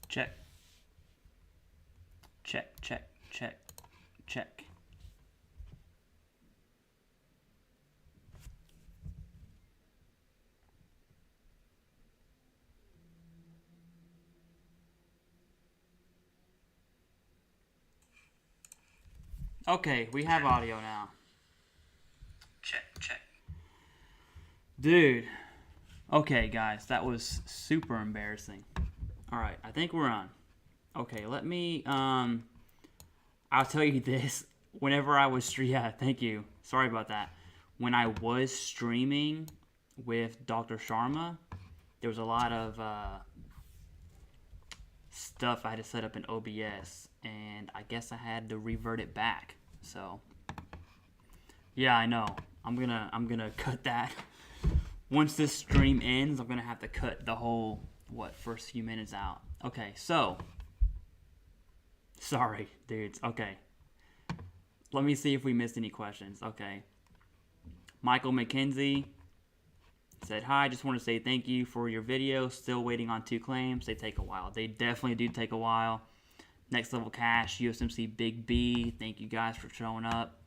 Check. Check, check, check, check. Okay, we have audio now. Check, check. Dude. Okay, guys, that was super embarrassing. All right, I think we're on. Okay, let me, I'll tell you this. Whenever I was, yeah, thank you. Sorry about that. When I was streaming with Dr. Sharma, there was a lot of stuff I had to set up in OBS, and I guess I had to revert it back. So, yeah, I know. I'm gonna cut that. Once this stream ends, I'm gonna have to cut the whole first few minutes out. Okay, so sorry, dudes. Okay, let me see if we missed any questions. Okay, Michael McKenzie said, hi, just want to say thank you for your video. Still waiting on 2 claims. They take a while. They definitely do take a while. Next Level Cash, USMC Big B, thank you guys for showing up.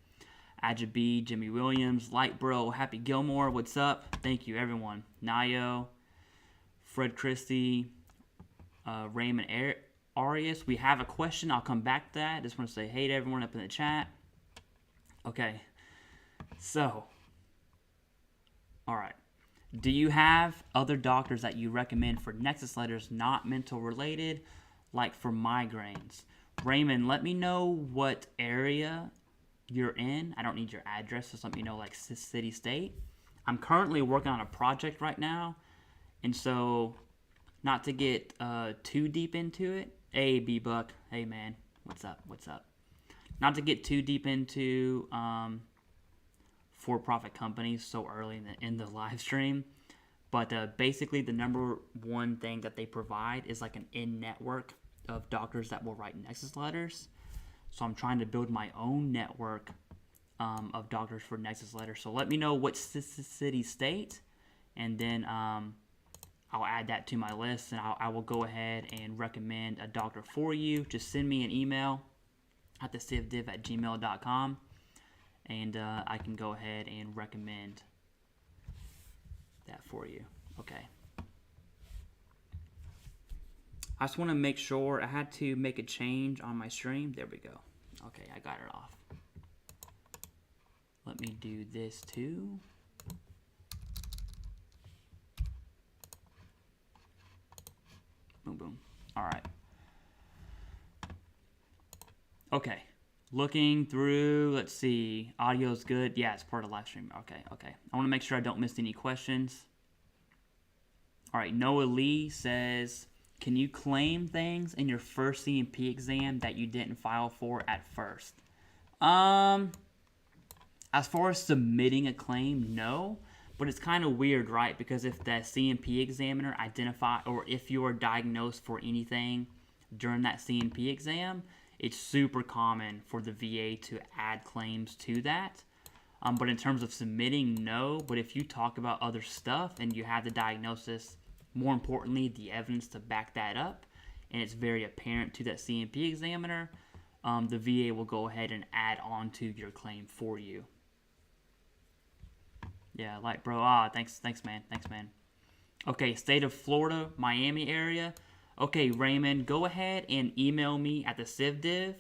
Ajib, Jimmy Williams, Light Bro, Happy Gilmore, what's up? Thank you, everyone. Nayo, Fred Christie, Raymond Arias. We have a question. I'll come back to that. Just want to say hey to everyone up in the chat. Okay. So, all right. Do you have other doctors that you recommend for Nexus letters not mental related, like for migraines? Raymond, let me know what area you're in. I don't need your address, just let me know like city, state. I'm currently working on a project right now, and so not to get too deep into it. Hey, B-Buck. Hey, man. What's up? What's up? Not to get too deep into for-profit companies so early in the live stream, but basically the number one thing that they provide is like an in-network of doctors that will write Nexus letters. So I'm trying to build my own network of doctors for Nexus letters. So let me know what city, state, and then I'll add that to my list, and I will go ahead and recommend a doctor for you. Just send me an email at TheCivDiv@gmail.com, and I can go ahead and recommend that for you. Okay. I just want to make sure. I had to make a change on my stream. There we go. Okay, I got it off. Let me do this too. Boom, boom. All right. Okay. Looking through, let's see. Audio's good. Yeah, it's part of the live stream. Okay, okay. I want to make sure I don't miss any questions. All right, Noah Lee says, can you claim things in your first C&P exam that you didn't file for at first? As far as submitting a claim, no. But it's kind of weird, right? Because if the C&P examiner or if you are diagnosed for anything during that C&P exam, it's super common for the VA to add claims to that. But in terms of submitting, no. But if you talk about other stuff and you have the diagnosis, more importantly, the evidence to back that up, and it's very apparent to that C&P examiner, the VA will go ahead and add on to your claim for you. Yeah, like, bro, thanks, man. Okay, state of Florida, Miami area. Okay, Raymond, go ahead and email me at TheCivDiv.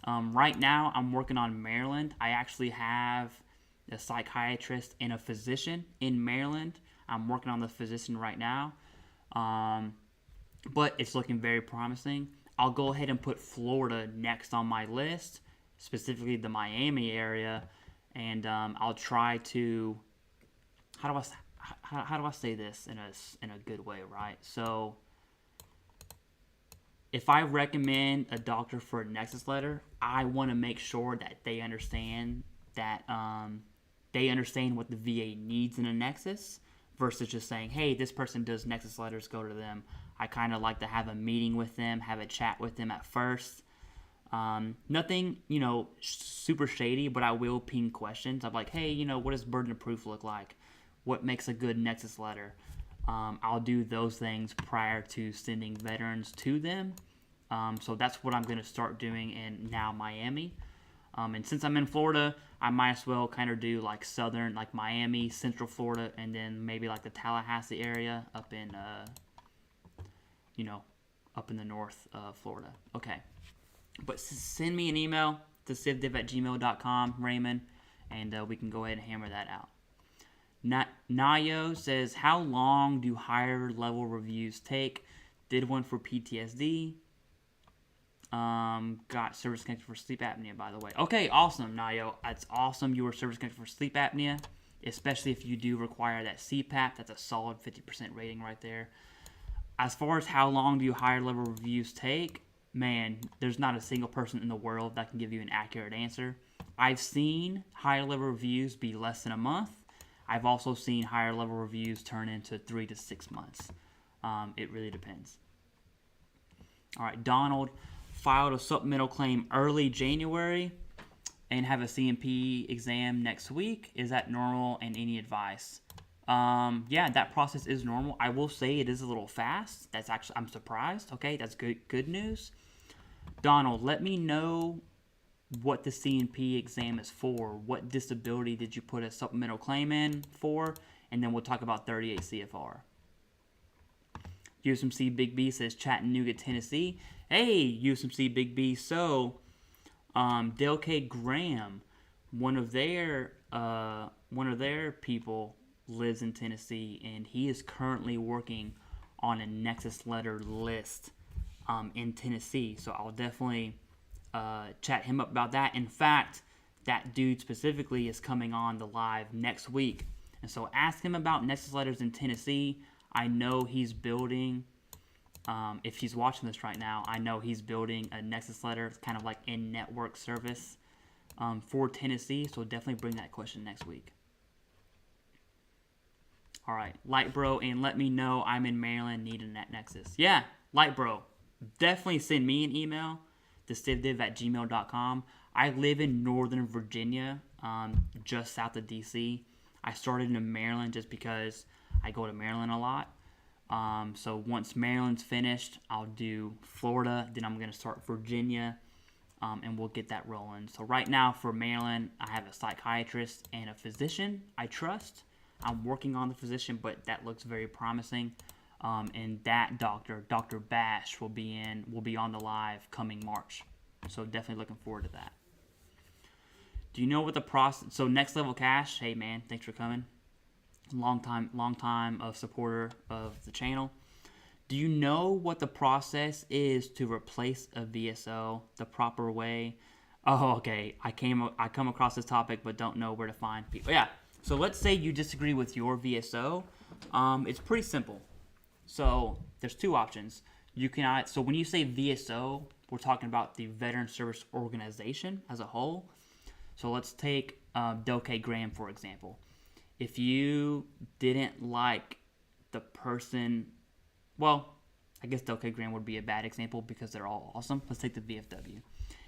Right now, I'm working on Maryland. I actually have a psychiatrist and a physician in Maryland. I'm working on the physician right now, but it's looking very promising. I'll go ahead and put Florida next on my list, specifically the Miami area, and I'll try to. How do I say this in a good way, right? So, if I recommend a doctor for a Nexus letter, I want to make sure that they understand that they understand what the VA needs in a Nexus, versus just saying, hey, this person does Nexus letters, go to them. I kind of like to have a meeting with them, have a chat with them at first. Nothing, super shady, but I will ping questions. I'm like, hey, what does burden of proof look like? What makes a good Nexus letter? I'll do those things prior to sending veterans to them. So that's what I'm going to start doing in now Miami. And since I'm in Florida, I might as well kind of do like southern, like Miami, Central Florida, and then maybe like the Tallahassee area up in, up in the north of Florida. Okay. But send me an email to TheCivDiv@gmail.com, Raymond, and we can go ahead and hammer that out. Nayo says, how long do higher level reviews take? Did one for PTSD. Got service connected for sleep apnea, by the way. Okay, awesome, Nayo. That's awesome you were service connected for sleep apnea, especially if you do require that CPAP. That's a solid 50% rating right there. As far as how long do higher level reviews take, man, there's not a single person in the world that can give you an accurate answer. I've seen higher level reviews be less than a month. I've also seen higher level reviews turn into 3 to 6 months. It really depends. All right, Donald filed a supplemental claim early January and have a CMP exam next week. Is that normal, and any advice? Yeah, that process is normal. I will say it is a little fast. That's actually, I'm surprised. Okay, that's good news. Donald, let me know what the CMP exam is for. What disability did you put a supplemental claim in for? And then we'll talk about 38 CFR. USMC Big B says Chattanooga, Tennessee. Hey, USMC Big B. So, Dale K. Graham, one of their people lives in Tennessee, and he is currently working on a Nexus letter list in Tennessee. So I'll definitely chat him up about that. In fact, that dude specifically is coming on the live next week. And so ask him about Nexus letters in Tennessee. I know he's building, if he's watching this right now, I know he's building a Nexus letter. It's kind of like in-network service for Tennessee. So definitely bring that question next week. All right, Light Bro, and let me know I'm in Maryland, need a net Nexus. Yeah, Light Bro, definitely send me an email, TheCivDiv@gmail.com. I live in Northern Virginia, just south of DC. I started in Maryland just because I go to Maryland a lot. So once Maryland's finished, I'll do Florida. Then I'm going to start Virginia, and we'll get that rolling. So right now for Maryland, I have a psychiatrist and a physician I trust. I'm working on the physician, but that looks very promising. And that doctor, Dr. Bash, will be on the live coming March. So definitely looking forward to that. Do you know what the process? So Next Level Cash, hey man, thanks for coming. Long time of supporter of the channel. Do you know what the process is to replace a VSO the proper way? Oh, okay. I come across this topic, but don't know where to find people. Yeah. So let's say you disagree with your VSO. It's pretty simple. So there's two options. So when you say VSO, we're talking about the Veteran Service Organization as a whole. So let's take Dale K. Graham, for example. If you didn't like the person, well, I guess Dale K. Graham would be a bad example because they're all awesome. Let's take the VFW.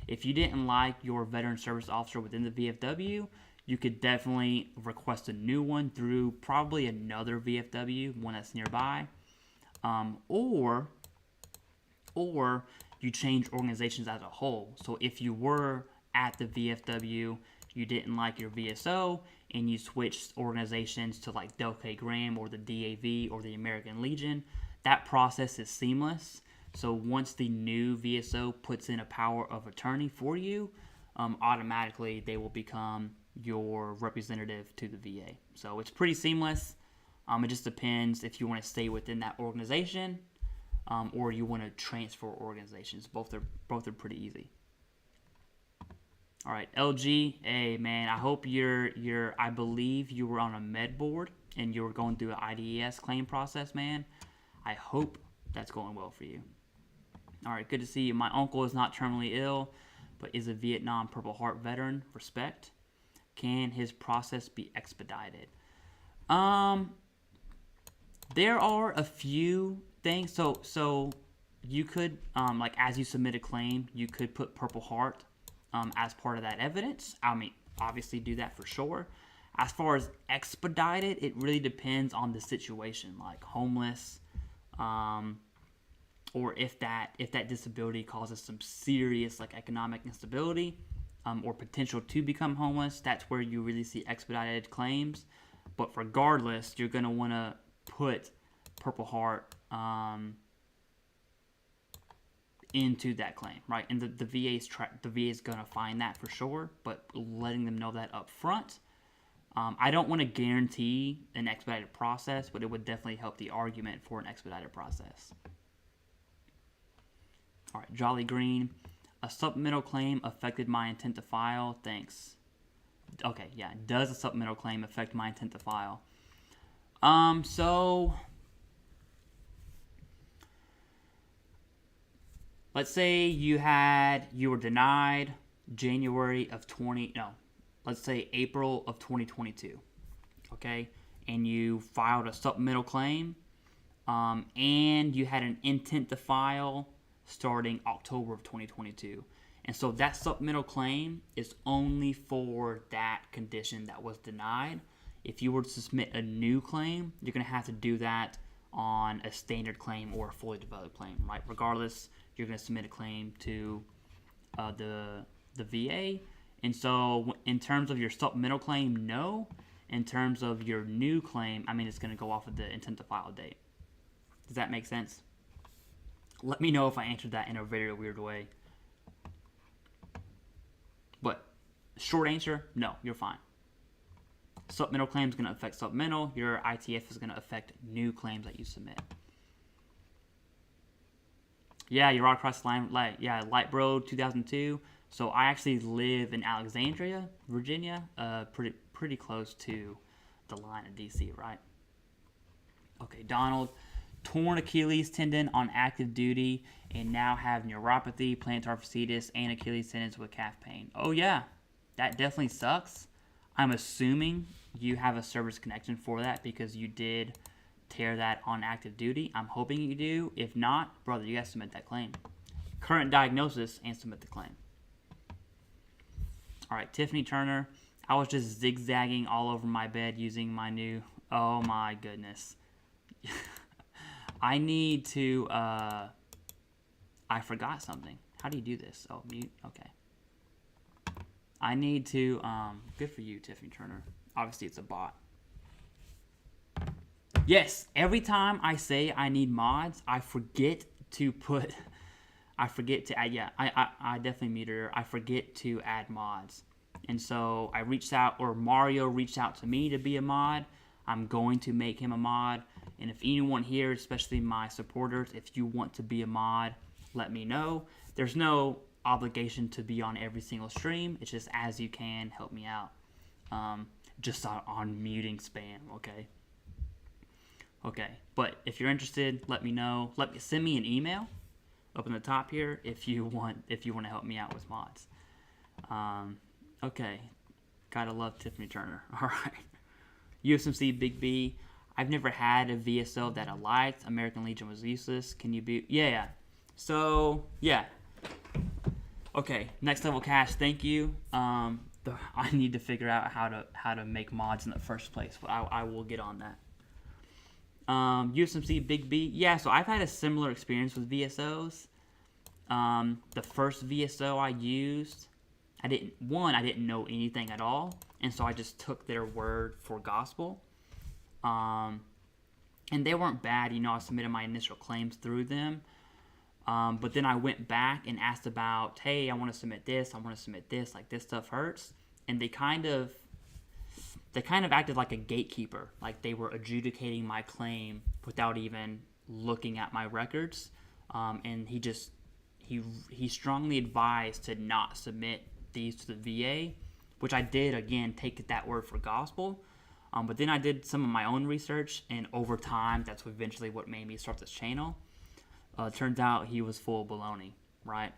If you didn't like your veteran service officer within the VFW, you could definitely request a new one through probably another VFW, one that's nearby. Or you change organizations as a whole. So if you were at the VFW, you didn't like your VSO, and you switched organizations to like Dale K. Graham or the DAV or the American Legion, that process is seamless. So once the new VSO puts in a power of attorney for you, automatically they will become your representative to the VA. So it's pretty seamless. It just depends if you want to stay within that organization or you want to transfer organizations. Both are pretty easy. All right, LG, hey man, I hope I believe you were on a med board and you were going through an IDES claim process, man. I hope that's going well for you. All right, good to see you. My uncle is not terminally ill, but is a Vietnam Purple Heart veteran. Respect. Can his process be expedited? There are a few things. So you could, like as you submit a claim, you could put Purple Heart as part of that evidence. I mean, obviously do that for sure. As far as expedited, it really depends on the situation, like homeless, or if that disability causes some serious like economic instability, or potential to become homeless. That's where you really see expedited claims. But regardless, you're gonna want to put Purple Heart into that claim, right? And the VA is gonna find that for sure, but letting them know that up front. I don't want to guarantee an expedited process, but it would definitely help the argument for an expedited process. All right, Jolly Green. A supplemental claim affected my intent to file. Thanks. Okay, yeah. Does a supplemental claim affect my intent to file? So let's say you were denied let's say April of 2022, okay? And you filed a supplemental claim, and you had an intent to file starting October of 2022. And so that supplemental claim is only for that condition that was denied. If you were to submit a new claim, you're going to have to do that on a standard claim or a fully developed claim, right? Regardless, you're going to submit a claim to the VA. And so in terms of your supplemental claim, no. In terms of your new claim, I mean, it's going to go off of the intent to file date. Does that make sense? Let me know if I answered that in a very weird way. But short answer, no, you're fine. Supplemental claim is going to affect supplemental. Your ITF is going to affect new claims that you submit. Yeah, you're all across the line. Light Road 2002. So I actually live in Alexandria, Virginia, pretty close to the line of DC, right? Okay, Donald. Torn Achilles tendon on active duty and now have neuropathy, plantar fasciitis, and Achilles tendons with calf pain. Oh yeah, that definitely sucks. I'm assuming you have a service connection for that because you did tear that on active duty. I'm hoping you do. If not, brother, you gotta submit that claim. Current diagnosis and submit the claim. All right, Tiffany Turner. I was just zigzagging all over my bed using my new... Oh my goodness. I need to... I forgot something. How do you do this? Oh, mute? Okay. I need to... Good for you, Tiffany Turner. Obviously, it's a bot. Yes, every time I say I need mods, I forget to put... I forget to add... Yeah, I definitely muted her. I forget to add mods. And so I reached out, or Mario reached out to me to be a mod. I'm going to make him a mod. And if anyone here, especially my supporters, if you want to be a mod, let me know. There's no obligation to be on every single stream. It's just as you can, help me out. Just on muting spam, okay? Okay, but if you're interested, let me know. Send me an email up in the top here if you want to help me out with mods. Okay, gotta love Tiffany Turner. All right, USMC Big B. I've never had a VSO that I liked. American Legion was useless. Can you be? Yeah. So yeah. Okay, Next Level Cash. Thank you. I need to figure out how to make mods in the first place. But I will get on that. USMC Big B. Yeah. So I've had a similar experience with VSOs. The first VSO I used, I didn't know anything at all, and so I just took their word for gospel. And they weren't bad, I submitted my initial claims through them. But then I went back and asked about, hey, I want to submit this, like this stuff hurts. And they kind of acted like a gatekeeper, like they were adjudicating my claim without even looking at my records. And he strongly advised to not submit these to the VA, which I did, again, take that word for gospel. But then I did some of my own research, and over time, that's eventually what made me start this channel. Turns out he was full of baloney, right?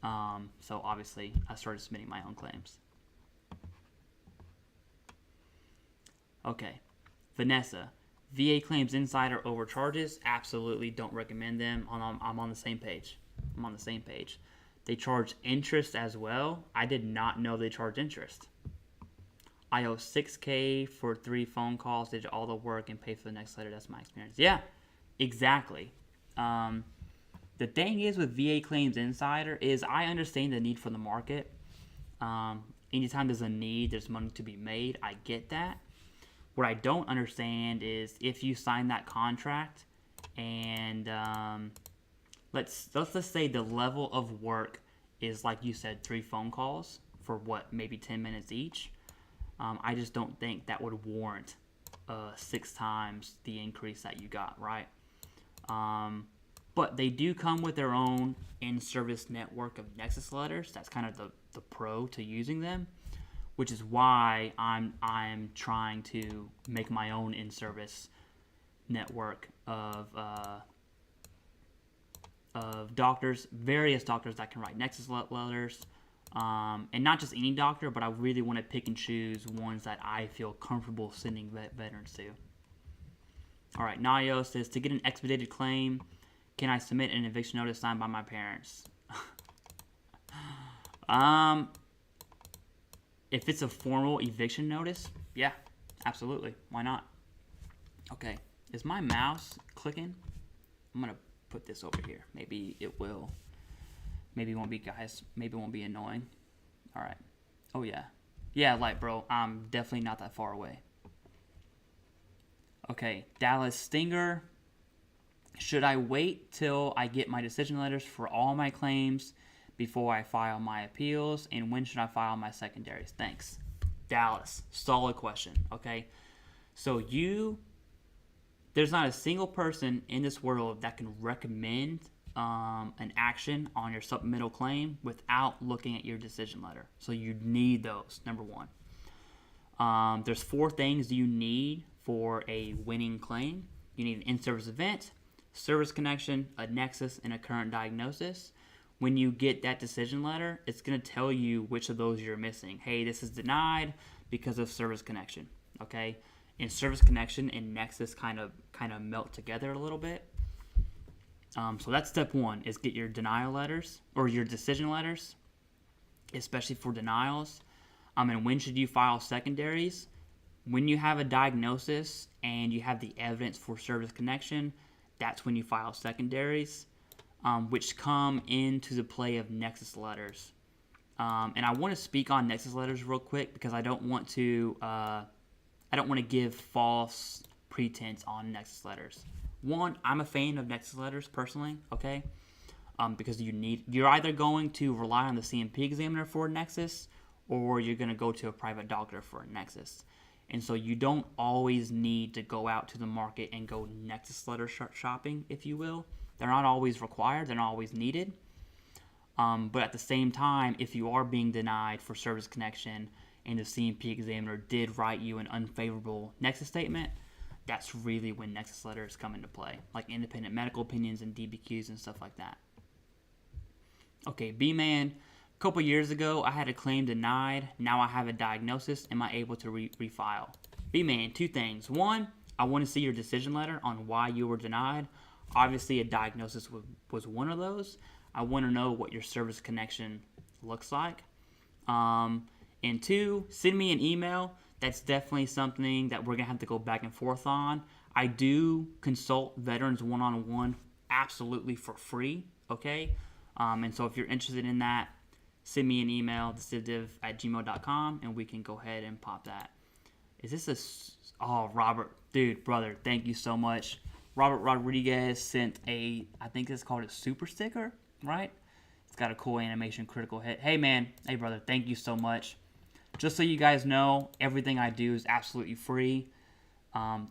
So obviously, I started submitting my own claims. Okay, Vanessa. VA Claims Insider overcharges. Absolutely don't recommend them. I'm on the same page. They charge interest as well. I did not know they charge interest. I owe $6K for 3 phone calls, did all the work, and pay for the next letter. That's my experience. Yeah, exactly. The thing is with VA Claims Insider is I understand the need for the market. Anytime there's a need, there's money to be made. I get that. What I don't understand is if you sign that contract and let's just say the level of work is, like you said, 3 phone calls for what, maybe 10 minutes each. I just don't think that would warrant 6 times the increase that you got, right? But they do come with their own in-service network of Nexus letters. That's kind of the pro to using them, which is why I'm trying to make my own in-service network of doctors, various doctors that can write Nexus letters, and not just any doctor, but I really want to pick and choose ones that I feel comfortable sending veterans to. All right, Nayo says, to get an expedited claim, can I submit an eviction notice signed by my parents? If it's a formal eviction notice, yeah, absolutely. Why not? Okay, is my mouse clicking? I'm gonna put this over here. Maybe it will. Maybe it won't be, guys. Maybe it won't be annoying. All right. Oh yeah, yeah, light bro. I'm definitely not that far away. Okay, Dallas Stinger. Should I wait till I get my decision letters for all my claims before I file my appeals? And when should I file my secondaries? Thanks. Dallas, solid question, okay? So there's not a single person in this world that can recommend an action on your supplemental claim without looking at your decision letter. So you need those, number one. There's 4 things you need for a winning claim. You need an in-service event, service connection, a nexus, and a current diagnosis. When you get that decision letter, it's going to tell you which of those you're missing. Hey, this is denied because of service connection, okay? And service connection and nexus kind of melt together a little bit. So that's step 1, is get your denial letters or your decision letters, especially for denials. And when should you file secondaries? When you have a diagnosis and you have the evidence for service connection, that's when you file secondaries, which come into the play of Nexus letters. And I want to speak on Nexus letters real quick because I don't want to give false pretense on Nexus letters. One, I'm a fan of Nexus letters personally, okay? Because you're either going to rely on the CMP examiner for a Nexus, or you're going to go to a private doctor for a Nexus. And so you don't always need to go out to the market and go Nexus letter shopping, if you will. They're not always required. They're not always needed. But at the same time, if you are being denied for service connection and the CMP examiner did write you an unfavorable Nexus statement, that's really when Nexus letters come into play, like independent medical opinions and DBQs and stuff like that. Okay, B-Man. A couple years ago, I had a claim denied. Now I have a diagnosis. Am I able to refile? B-Man, 2 things. 1, I want to see your decision letter on why you were denied. Obviously, a diagnosis was one of those. I want to know what your service connection looks like. And 2, send me an email. That's definitely something that we're going to have to go back and forth on. I do consult veterans one-on-one absolutely for free, okay? And so if you're interested in that, send me an email, TheCivDiv@gmail.com, and we can go ahead and pop that. Is this oh, Robert, dude, brother, thank you so much. Robert Rodriguez sent I think it's called a super sticker, right? It's got a cool animation, critical hit. Hey, man, hey, brother, thank you so much. Just so you guys know, everything I do is absolutely free.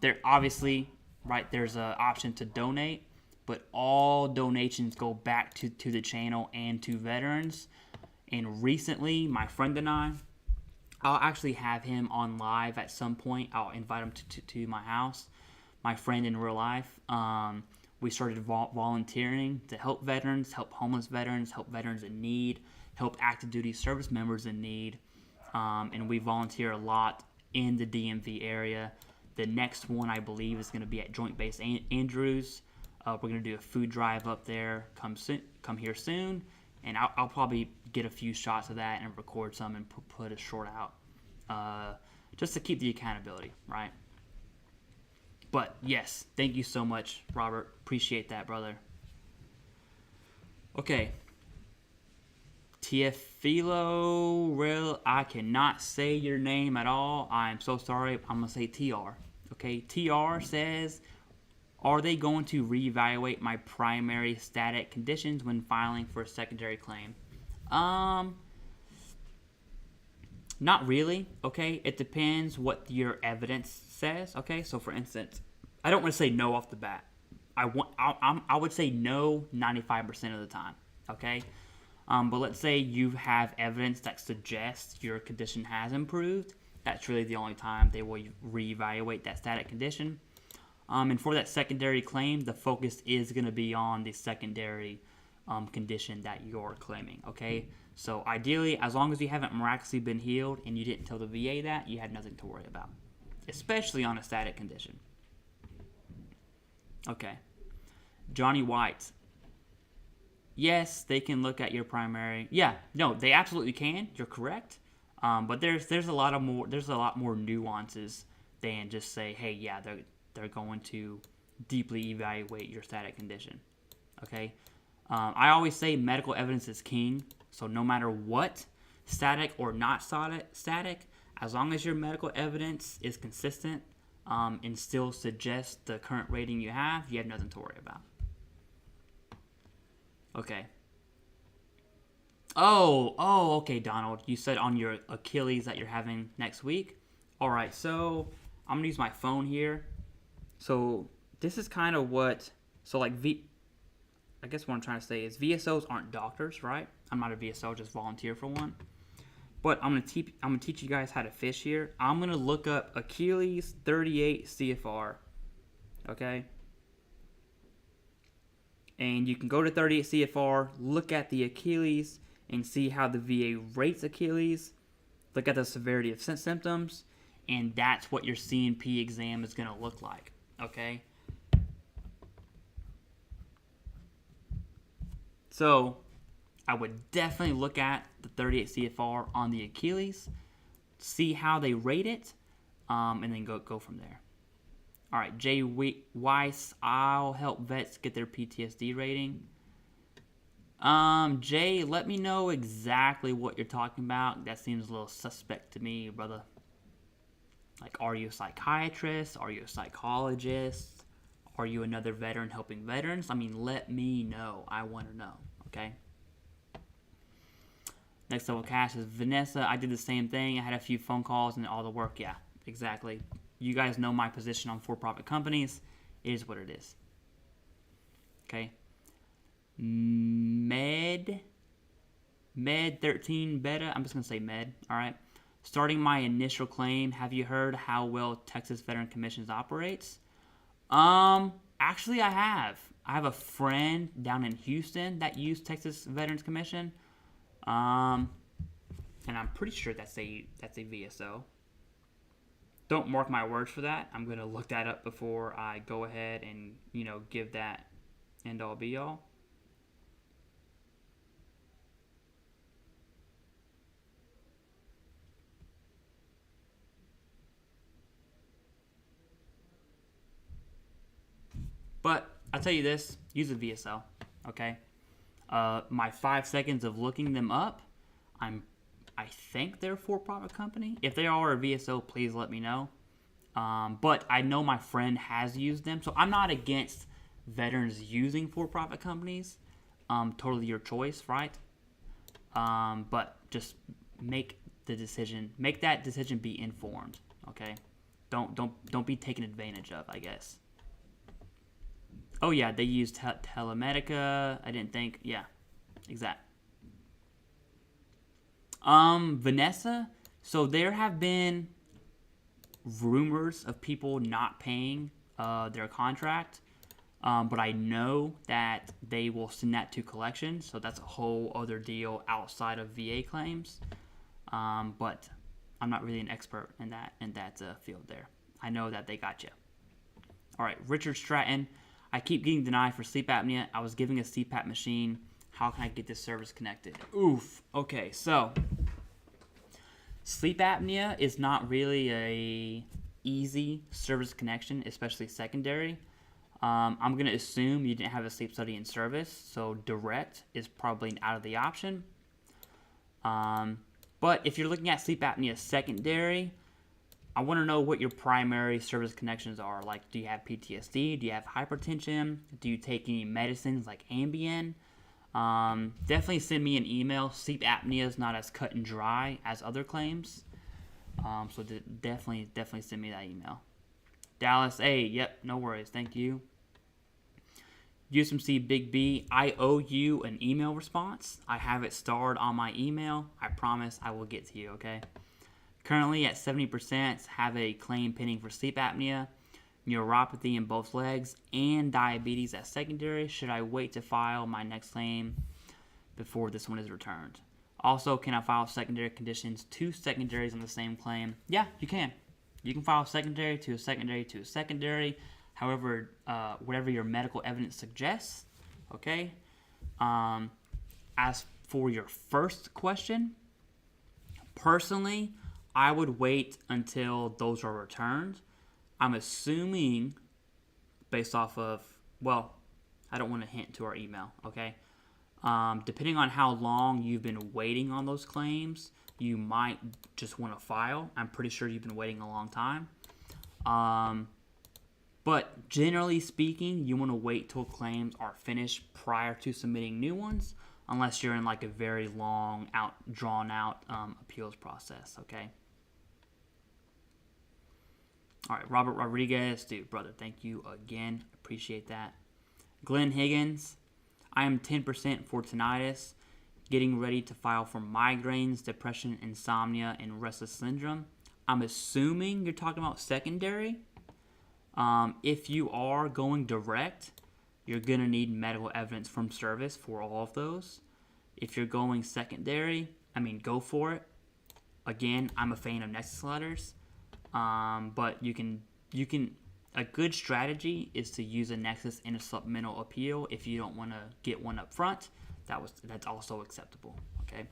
There obviously, right, there's an option to donate, but all donations go back to the channel and to veterans. And recently, my friend and I'll actually have him on live at some point. I'll invite him to my house. My friend in real life. We started volunteering to help veterans, help homeless veterans, help veterans in need, help active duty service members in need. And we volunteer a lot in the DMV area. The next one, I believe, is going to be at Joint Base Andrews. We're going to do a food drive up there. Come here soon. And I'll probably get a few shots of that and record some and put a short out. just to keep the accountability, right? But yes, thank you so much, Robert. Appreciate that, brother. Okay. Tiafilo, real, I cannot say your name at all. I'm so sorry. I'm going to say TR. Okay, TR says, are they going to reevaluate my primary static conditions when filing for a secondary claim? Not really, okay? It depends what your evidence says, okay? So, for instance, I don't want to say no off the bat. I would say no 95% of the time, okay? But let's say you have evidence that suggests your condition has improved. That's really the only time they will reevaluate that static condition. And for that secondary claim, the focus is going to be on the secondary condition that you're claiming, okay? So ideally, as long as you haven't miraculously been healed and you didn't tell the VA that, you had nothing to worry about, especially on a static condition. Okay. Johnny White. Yes, they can look at your primary. Yeah, no, they absolutely can. You're correct. But there's a lot more nuances than just say, hey, yeah, they're going to deeply evaluate your static condition. Okay. I always say medical evidence is king. So no matter what, static or not static, as long as your medical evidence is consistent and still suggests the current rating you have nothing to worry about. Okay. Oh, okay, Donald. You said on your Achilles that you're having next week. All right, so I'm gonna use my phone here. So this is kind of what. So like I guess what I'm trying to say is VSOs aren't doctors, right? I'm not a VSO, just volunteer for one. But I'm gonna teach you guys how to fish here. I'm gonna look up Achilles 38 CFR. Okay. And you can go to 38 CFR, look at the Achilles, and see how the VA rates Achilles. Look at the severity of symptoms, and that's what your C&P exam is going to look like. Okay? So, I would definitely look at the 38 CFR on the Achilles, see how they rate it, and then go from there. All right, Jay Weiss, I'll help vets get their PTSD rating. Jay, let me know exactly what you're talking about. That seems a little suspect to me, brother. Like, are you a psychiatrist? Are you a psychologist? Are you another veteran helping veterans? I mean, let me know. I want to know, okay? Next level cash is Vanessa. I did the same thing. I had a few phone calls and all the work. Yeah, exactly. You guys know my position on for-profit companies. It is what it is. Okay. Med 13 beta. I'm just going to say med. All right. Starting my initial claim. Have you heard how well Texas Veteran Commissions operates? Actually, I have. I have a friend down in Houston that used Texas Veterans Commission. And I'm pretty sure that's a VSO. Don't mark my words for that. I'm going to look that up before I go ahead and, give that end all be all. But I'll tell you this, use a VSO, okay? My 5 seconds of looking them up, I think they're a for-profit company. If they are a VSO, please let me know. But I know my friend has used them, so I'm not against veterans using for-profit companies. Totally your choice, right? But just make that decision be informed, okay? Don't be taken advantage of, I guess. Oh yeah, they use Telemedica. I didn't think. Yeah, exact. Vanessa. So there have been rumors of people not paying their contract, but I know that they will send that to collection. So that's a whole other deal outside of VA claims. But I'm not really an expert in that field there. I know that they got you. All right, Richard Stratton. I keep getting denied for sleep apnea. I was giving a CPAP machine. How can I get this service connected? Oof. Okay, so Sleep apnea is not really a easy service connection, especially secondary. I'm going to assume you didn't have a sleep study in service, so direct is probably out of the option. But if you're looking at sleep apnea secondary, I want to know what your primary service connections are. Like, do you have PTSD? Do you have hypertension? Do you take any medicines like Ambien? Definitely send me an email. Sleep apnea is not as cut and dry as other claims. So definitely send me that email. Dallas, hey, yep, no worries, thank you. USMC Big B, I owe you an email response. I have it starred on my email. I promise I will get to you, okay? Currently at 70%, have a claim pending for sleep apnea, neuropathy in both legs, and diabetes as secondary. Should I wait to file my next claim before this one is returned? Also, can I file secondary conditions, 2 secondaries on the same claim? Yeah, you can. You can file secondary to a secondary to a secondary, however, whatever your medical evidence suggests, okay? As for your first question, personally, I would wait until those are returned. I'm assuming, based off of, well, I don't want to hint to our email, okay? Depending on how long you've been waiting on those claims, you might just want to file. I'm pretty sure you've been waiting a long time. But generally speaking, you want to wait till claims are finished prior to submitting new ones, unless you're in like a very long, drawn out appeals process, okay? All right, Robert Rodriguez, dude, brother, thank you again. Appreciate that. Glenn Higgins, I am 10% for tinnitus, getting ready to file for migraines, depression, insomnia, and restless syndrome. I'm assuming you're talking about secondary. If you are going direct, you're going to need medical evidence from service for all of those. If you're going secondary, I mean, go for it. Again, I'm a fan of Nexus letters. But you can, a good strategy is to use a Nexus in a supplemental appeal. If you don't want to get one up front, that's also acceptable, okay?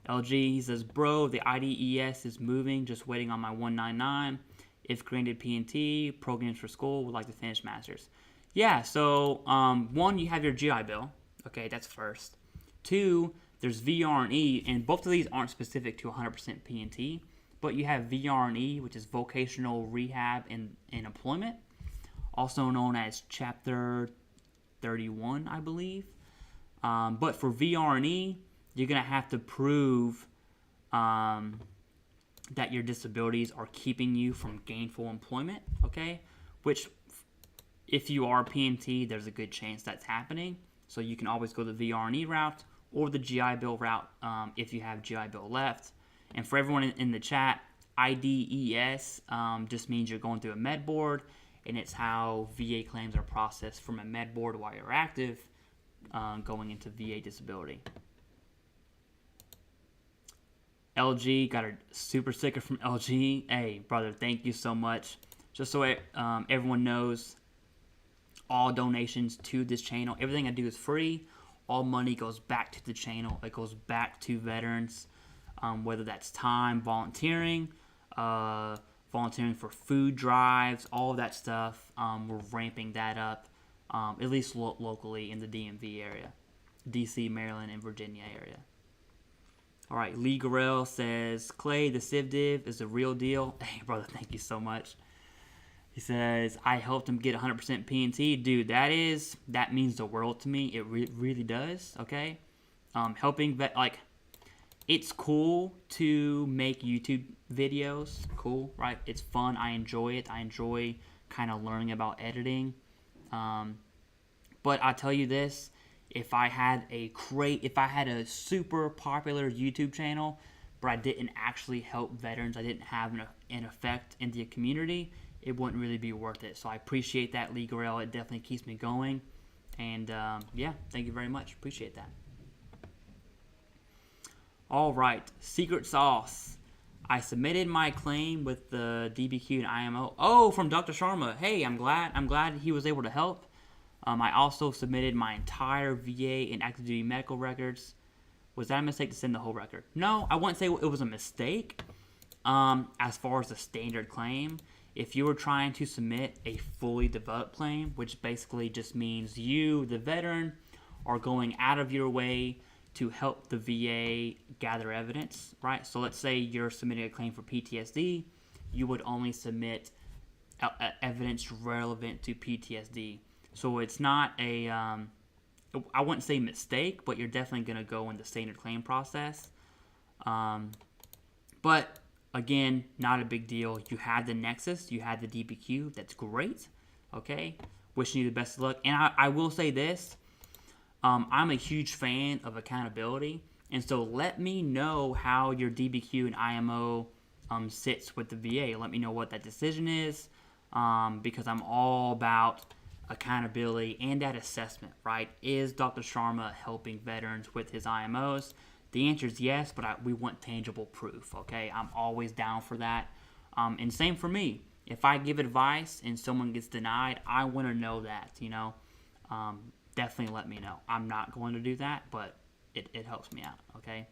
LG, he says, bro, the IDES is moving, just waiting on my 199. If granted P&T, programs for school, would like to finish masters. Yeah, so, 1, you have your GI Bill, okay, that's first. 2, there's VRE, and both of these aren't specific to 100% P&T. But you have VRE, which is Vocational Rehab and Employment, also known as Chapter 31, I believe. But for VRE, you're going to have to prove that your disabilities are keeping you from gainful employment, okay? Which, if you are P&T, there's a good chance that's happening. So you can always go the VRE route or the GI Bill route if you have GI Bill left. And for everyone in the chat, IDES just means you're going through a med board, and it's how VA claims are processed from a med board while you're active, going into VA disability. LG, got a super sticker from LG. Hey, brother, thank you so much. Just so everyone knows, all donations to this channel, everything I do is free. All money goes back to the channel. It goes back to veterans. Whether that's time, volunteering for food drives, all of that stuff. We're ramping that up, at least locally in the DMV area, DC, Maryland, and Virginia area. All right, Lee Gorell says, Clay, the CivDiv is the real deal. Hey, brother, thank you so much. He says, I helped him get 100% P&T. Dude, that means the world to me. It really does, okay? Helping it's cool to make YouTube videos. Cool, right? It's fun. I enjoy it. I enjoy kind of learning about editing. But I'll tell you this, if I had a super popular YouTube channel, but I didn't actually help veterans, I didn't have an effect in the community, it wouldn't really be worth it. So I appreciate that, Lee Gorell. It definitely keeps me going. And yeah, thank you very much. Appreciate that. All right, secret sauce. I submitted my claim with the DBQ and IMO. Oh, from Dr. Sharma. Hey, I'm glad he was able to help. I also submitted my entire VA and active duty medical records. Was that a mistake to send the whole record? No, I wouldn't say it was a mistake. As far as a standard claim, if you were trying to submit a fully developed claim, which basically just means you, the veteran, are going out of your way to help the VA gather evidence, right? So let's say you're submitting a claim for PTSD, you would only submit evidence relevant to PTSD. So it's not a, I wouldn't say mistake, but you're definitely going to go in the standard claim process. But again, not a big deal. You had the Nexus, you had the DBQ. That's great. Okay, wishing you the best of luck. And I will say this: I'm a huge fan of accountability, and so let me know how your DBQ and IMO sits with the VA. Let me know what that decision is, because I'm all about accountability and that assessment. Right? Is Dr. Sharma helping veterans with his IMOs? The answer is yes, but we want tangible proof, okay? I'm always down for that. And same for me. If I give advice and someone gets denied, I want to know that, definitely let me know. I'm not going to do that, but it helps me out, okay?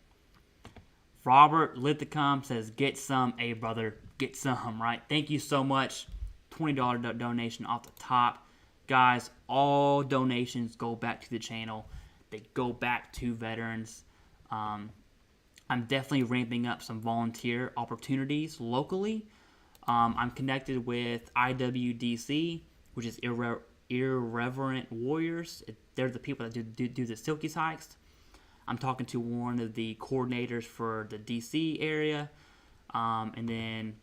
Robert Lithicum says, get some. Hey, brother, get some, right? Thank you so much. $20 donation off the top. Guys, all donations go back to the channel. They go back to veterans. I'm definitely ramping up some volunteer opportunities locally. I'm connected with IWDC, which is Irreverent Warriors. They're the people that do the Silkies hikes. I'm talking to one of the coordinators for the DC area, and then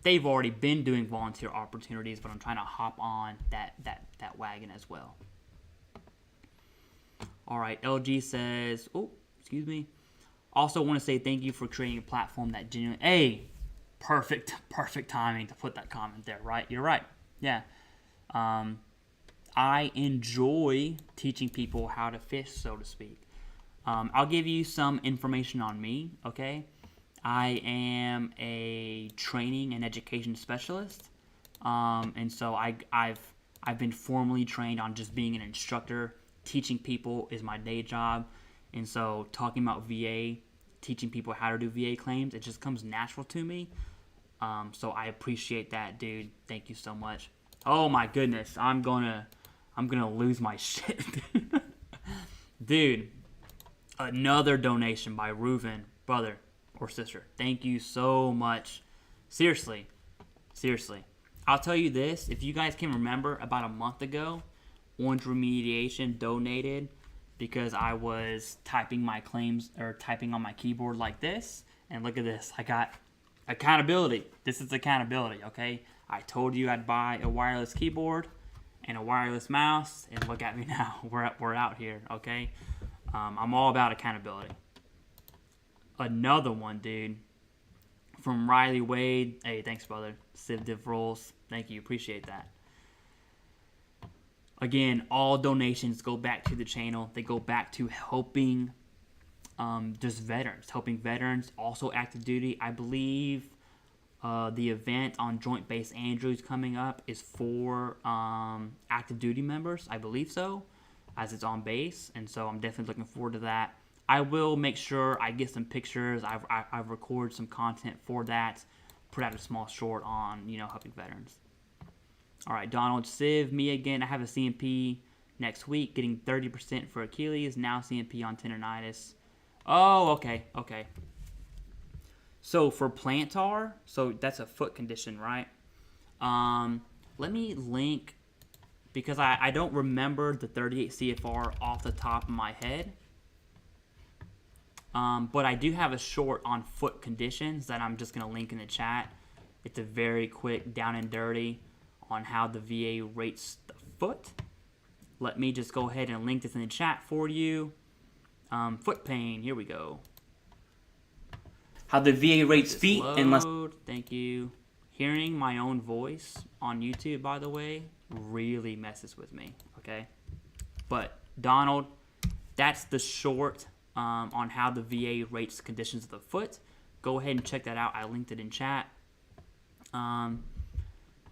they've already been doing volunteer opportunities, but I'm trying to hop on that wagon as well. All right, LG says, excuse me. Also want to say thank you for creating a platform that genuinely, hey, perfect timing to put that comment there, right? You're right. Yeah. I enjoy teaching people how to fish, so to speak. I'll give you some information on me, okay? I am a training and education specialist. And so I've been formally trained on just being an instructor. Teaching people is my day job, and so talking about VA, teaching people how to do VA claims, it just comes natural to me. So I appreciate that, dude. Thank you so much. Oh my goodness, I'm gonna lose my shit, dude. Another donation by Reuven, brother or sister. Thank you so much. Seriously. I'll tell you this: if you guys can remember, about a month ago, Orange Remediation donated because I was typing my claims or typing on my keyboard like this. And look at this. I got accountability. This is accountability, okay? I told you I'd buy a wireless keyboard and a wireless mouse, and look at me now. We're out here, okay? I'm all about accountability. Another one, dude. From Riley Wade. Hey, thanks, brother. TheCivDiv rules. Thank you. Appreciate that. Again, all donations go back to the channel. They go back to helping just veterans, also active duty. I believe the event on Joint Base Andrews coming up is for active duty members. I believe so, as it's on base, and so I'm definitely looking forward to that. I will make sure I get some pictures. I've recorded some content for that. Put out a small short on helping veterans. All right, Donald, Civ, me again. I have a CMP next week, getting 30% for Achilles, now CMP on tendonitis. Oh, okay. So for plantar, so that's a foot condition, right? Let me link, because I don't remember the 38 CFR off the top of my head. But I do have a short on foot conditions that I'm just going to link in the chat. It's a very quick down and dirty on how the VA rates the foot. Let me just go ahead and link this in the chat for you. Foot pain, here we go. How the VA rates feet unless... Thank you. Hearing my own voice on YouTube, by the way, really messes with me, okay? But, Donald, that's the short on how the VA rates conditions of the foot. Go ahead and check that out. I linked it in chat.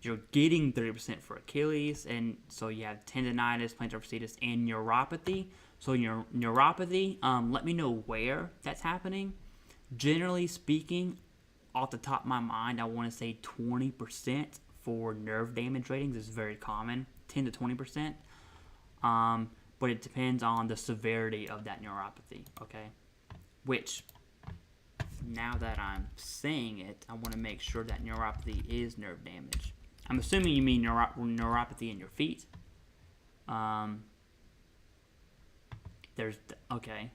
You're getting 30% for Achilles, and so you have tendonitis, plantar fasciitis, and neuropathy. So your neuropathy, let me know where that's happening. Generally speaking, off the top of my mind, I want to say 20% for nerve damage ratings is very common, 10 to 20%. But it depends on the severity of that neuropathy, okay? Which, now that I'm saying it, I want to make sure that neuropathy is nerve damage. I'm assuming you mean neuropathy in your feet. Okay.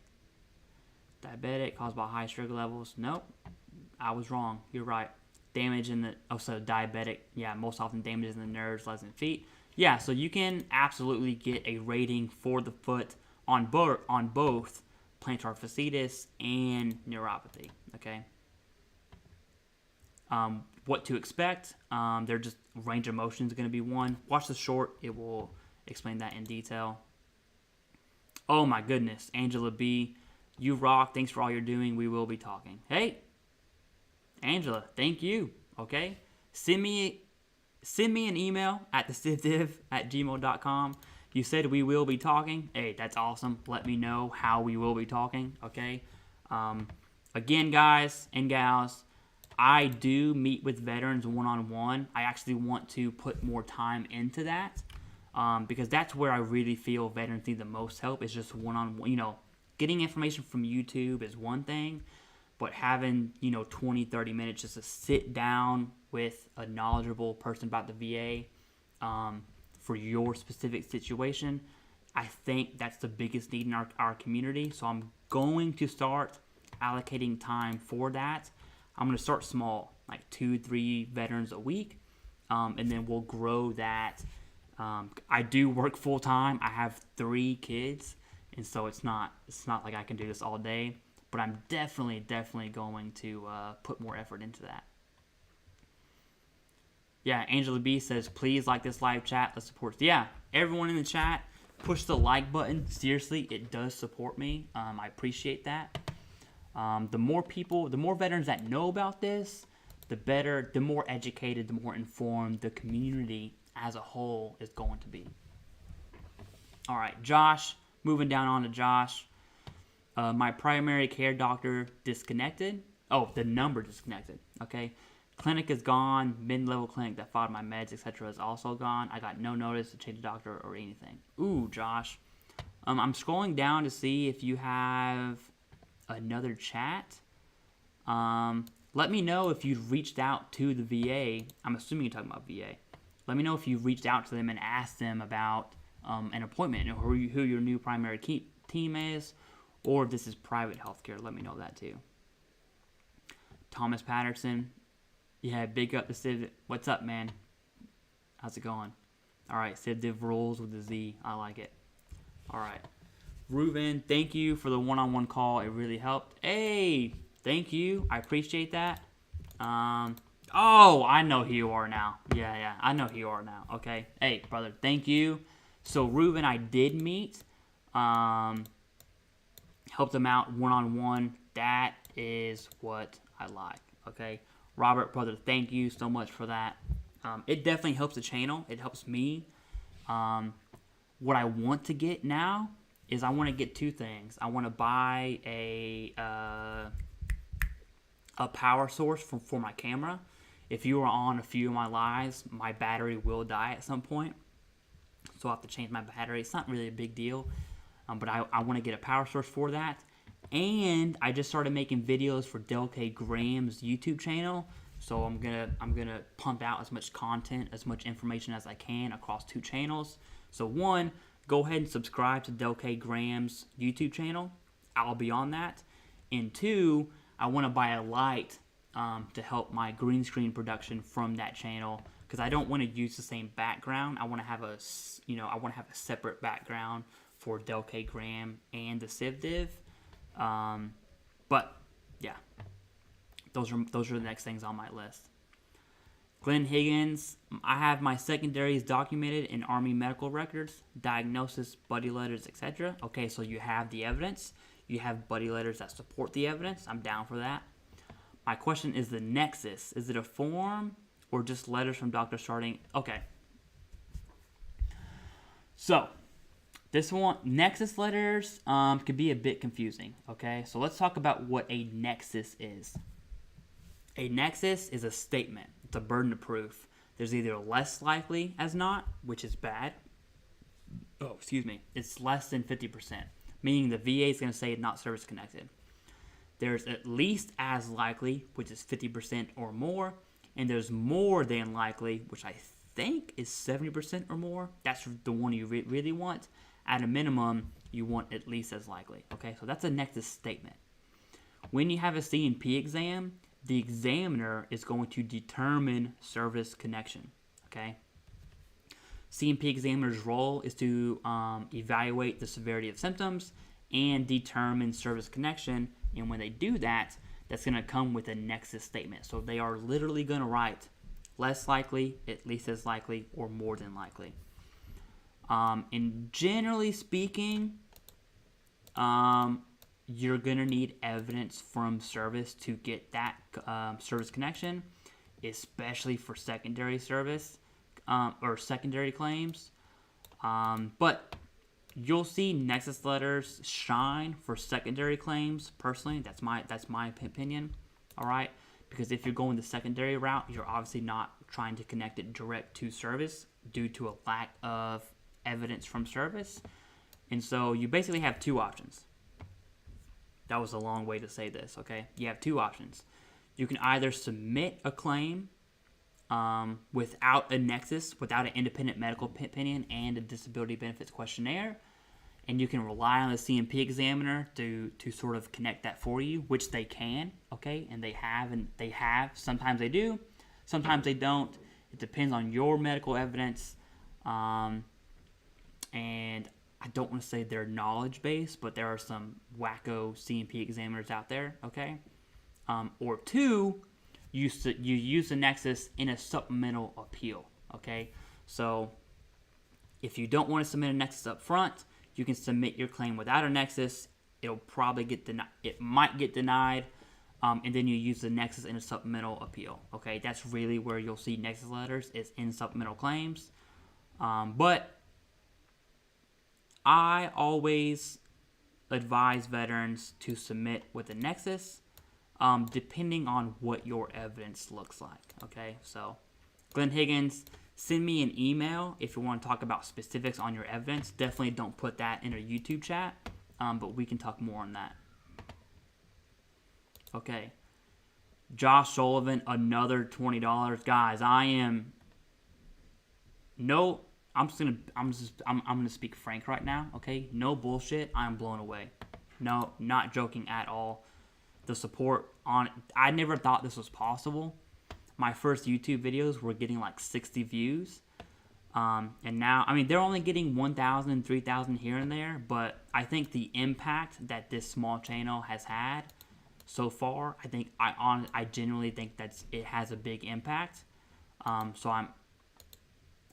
Diabetic caused by high sugar levels. Nope. I was wrong. You're right. Damage in the, so diabetic, yeah, most often damages in the nerves, less than feet. Yeah, so you can absolutely get a rating for the foot on both plantar fasciitis and neuropathy, okay? What to expect, they're just range of motion is going to be one. Watch the short. It will explain that in detail. Oh my goodness, Angela B., you rock. Thanks for all you're doing. We will be talking. Hey, Angela, thank you, okay? Send me an email at TheCivDiv@gmail.com. You said we will be talking. Hey, that's awesome. Let me know how we will be talking, okay? Again, guys and gals, I do meet with veterans one-on-one. I actually want to put more time into that because that's where I really feel veterans need the most help is just one-on-one. You know, getting information from YouTube is one thing, but having, 20, 30 minutes just to sit down with a knowledgeable person about the VA for your specific situation, I think that's the biggest need in our community. So I'm going to start allocating time for that. I'm going to start small, like 2-3 veterans a week, and then we'll grow that. I do work full time. I have 3 kids, and so it's not like I can do this all day. But I'm definitely going to put more effort into that. Yeah, Angela B says, please like this live chat. Let's support. Yeah, everyone in the chat, push the like button. Seriously, it does support me. I appreciate that. The more people, the more veterans that know about this, the better, the more educated, the more informed the community as a whole is going to be. All right, Josh, moving down on to Josh. My primary care doctor disconnected. Oh, the number disconnected. Okay. Clinic is gone. Mid-level clinic that followed my meds, etc. is also gone. I got no notice to change the doctor or anything. Ooh, Josh. I'm scrolling down to see if you have another chat. Let me know if you've reached out to the VA. I'm assuming you're talking about VA. Let me know if you've reached out to them and asked them about an appointment or who your new primary team is, or if this is private healthcare. Let me know that too. Thomas Patterson. Yeah, big up the Civ. What's up, man? How's it going? All right, CivDiv rules with the Z. I like it. All right. Ruben, thank you for the one-on-one call. It really helped. Hey, thank you. I appreciate that. Oh, I know who you are now. Yeah, I know who you are now. Okay. Hey, brother, thank you. So, Ruben, I did meet. Helped him out one-on-one. That is what I like. Okay. Robert, brother, thank you so much for that. It definitely helps the channel. It helps me. What I want to get now is I want to get 2 things. I want to buy a power source for my camera. If you are on a few of my lives, my battery will die at some point. So I'll have to change my battery. It's not really a big deal. But I want to get a power source for that. And I just started making videos for Del K. Graham's YouTube channel. So I'm gonna pump out as much content, as much information as I can across 2 channels. So 1, go ahead and subscribe to Del K. Graham's YouTube channel. I'll be on that. And 2, I want to buy a light to help my green screen production from that channel, because I don't want to use the same background. I want to have a separate background for Del K. Graham and the CivDiv. But yeah, those are the next things on my list. Glenn Higgins, I have my secondaries documented in Army medical records, diagnosis, buddy letters, etc. Okay, so you have the evidence. You have buddy letters that support the evidence. I'm down for that. My question is the Nexus. Is it a form or just letters from doctors starting? Okay. So, This one, Nexus letters could be a bit confusing, okay? So let's talk about what a Nexus is. A Nexus is a statement. It's a burden of proof. There's either less likely as not, which is bad. Oh, excuse me. It's less than 50%, meaning the VA is going to say it's not service connected. There's at least as likely, which is 50% or more, and there's more than likely, which I think is 70% or more. That's the one you really want. At a minimum, you want at least as likely. Okay, so that's a Nexus statement. When you have a C&P exam, the examiner is going to determine service connection. Okay, C&P examiner's role is to evaluate the severity of symptoms and determine service connection. And when they do that, that's going to come with a Nexus statement. So they are literally going to write less likely, at least as likely, or more than likely. And generally speaking, you're going to need evidence from service to get that service connection, especially for secondary service or secondary claims. But you'll see Nexus letters shine for secondary claims. Personally, that's my opinion. All right, because if you're going the secondary route, you're obviously not trying to connect it direct to service due to a lack of evidence from service. And so you basically have two options. That was a long way to say this, okay? You have two options. You can either submit a claim without a Nexus, without an independent medical opinion and a disability benefits questionnaire, and you can rely on the C&P examiner to sort of connect that for you, which they can, okay? And they have. Sometimes they do, sometimes they don't. It depends on your medical evidence. And I don't want to say they're knowledge based, but there are some wacko C&P examiners out there, okay? Or two, you use the Nexus in a supplemental appeal, okay? So if you don't want to submit a Nexus up front, you can submit your claim without a Nexus. It'll probably get denied. It might get denied, and then you use the Nexus in a supplemental appeal, okay? That's really where you'll see Nexus letters is in supplemental claims. But I always advise veterans to submit with a Nexus, depending on what your evidence looks like, okay? So, Glenn Higgins, send me an email if you want to talk about specifics on your evidence. Definitely don't put that in a YouTube chat, but we can talk more on that. Okay. Josh Sullivan, another $20. Guys, I'm gonna speak frank right now, okay? No bullshit. I'm blown away. No, not joking at all. The support on I never thought this was possible. My first YouTube videos were getting like 60 views. And now, I mean, they're only getting 1,000, 3,000 here and there, but I think the impact that this small channel has had so far, I genuinely think it has a big impact. So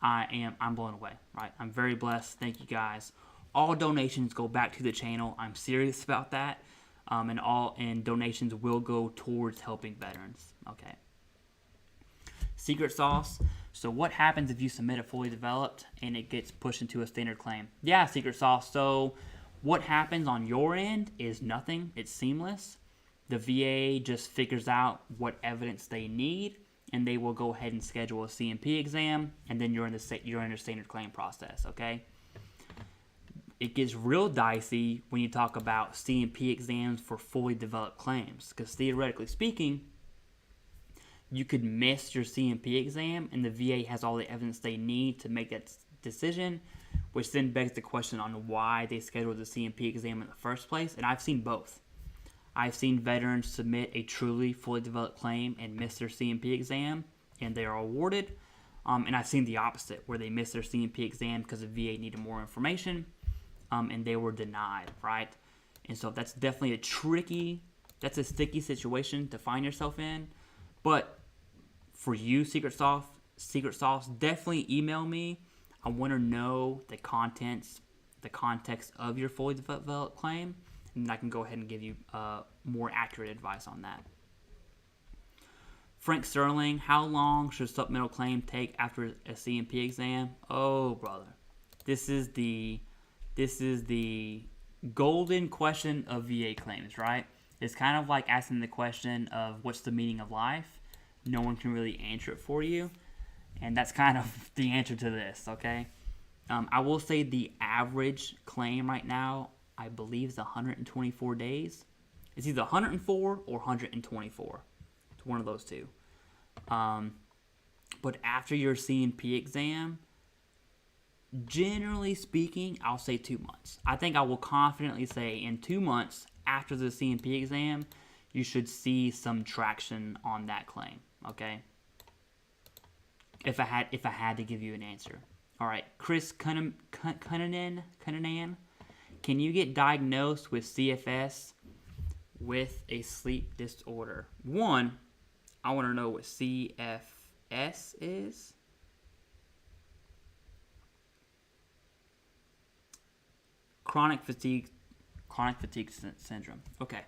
I'm blown away, right? I'm very blessed. Thank you guys. All donations go back to the channel. I'm serious about that. And donations will go towards helping veterans. Okay. Secret sauce. So what happens if you submit a fully developed and it gets pushed into a standard claim? Yeah, secret sauce. So what happens on your end is nothing. It's seamless. The VA just figures out what evidence they need, and they will go ahead and schedule a C&P exam, and then you're in the standard claim process, okay? It gets real dicey when you talk about C&P exams for fully developed claims, because theoretically speaking, you could miss your C&P exam, and the VA has all the evidence they need to make that decision, which then begs the question on why they scheduled the C&P exam in the first place, and I've seen both. I've seen veterans submit a truly fully developed claim and miss their C&P exam, and they are awarded. And I've seen the opposite, where they miss their C&P exam because the VA needed more information, and they were denied, right? And so that's definitely a sticky situation to find yourself in. But for you, Secret Sauce, definitely email me. I want to know the context of your fully developed claim, and I can go ahead and give you more accurate advice on that. Frank Sterling, how long should a supplemental claim take after a C&P exam? Oh, brother. This is the This is the golden question of VA claims, right? It's kind of like asking the question of what's the meaning of life. No one can really answer it for you. And that's kind of the answer to this, okay? I will say the average claim right now, I believe, is 124 days. It's either 104 or 124. It's one of those two. But after your C&P exam, generally speaking, I'll say 2 months. I think I will confidently say in 2 months after the C&P exam, you should see some traction on that claim, okay? If I had to give you an answer. All right, Chris Cunanan, can you get diagnosed with CFS with a sleep disorder? One, I want to know what CFS is. Chronic fatigue syndrome. Okay.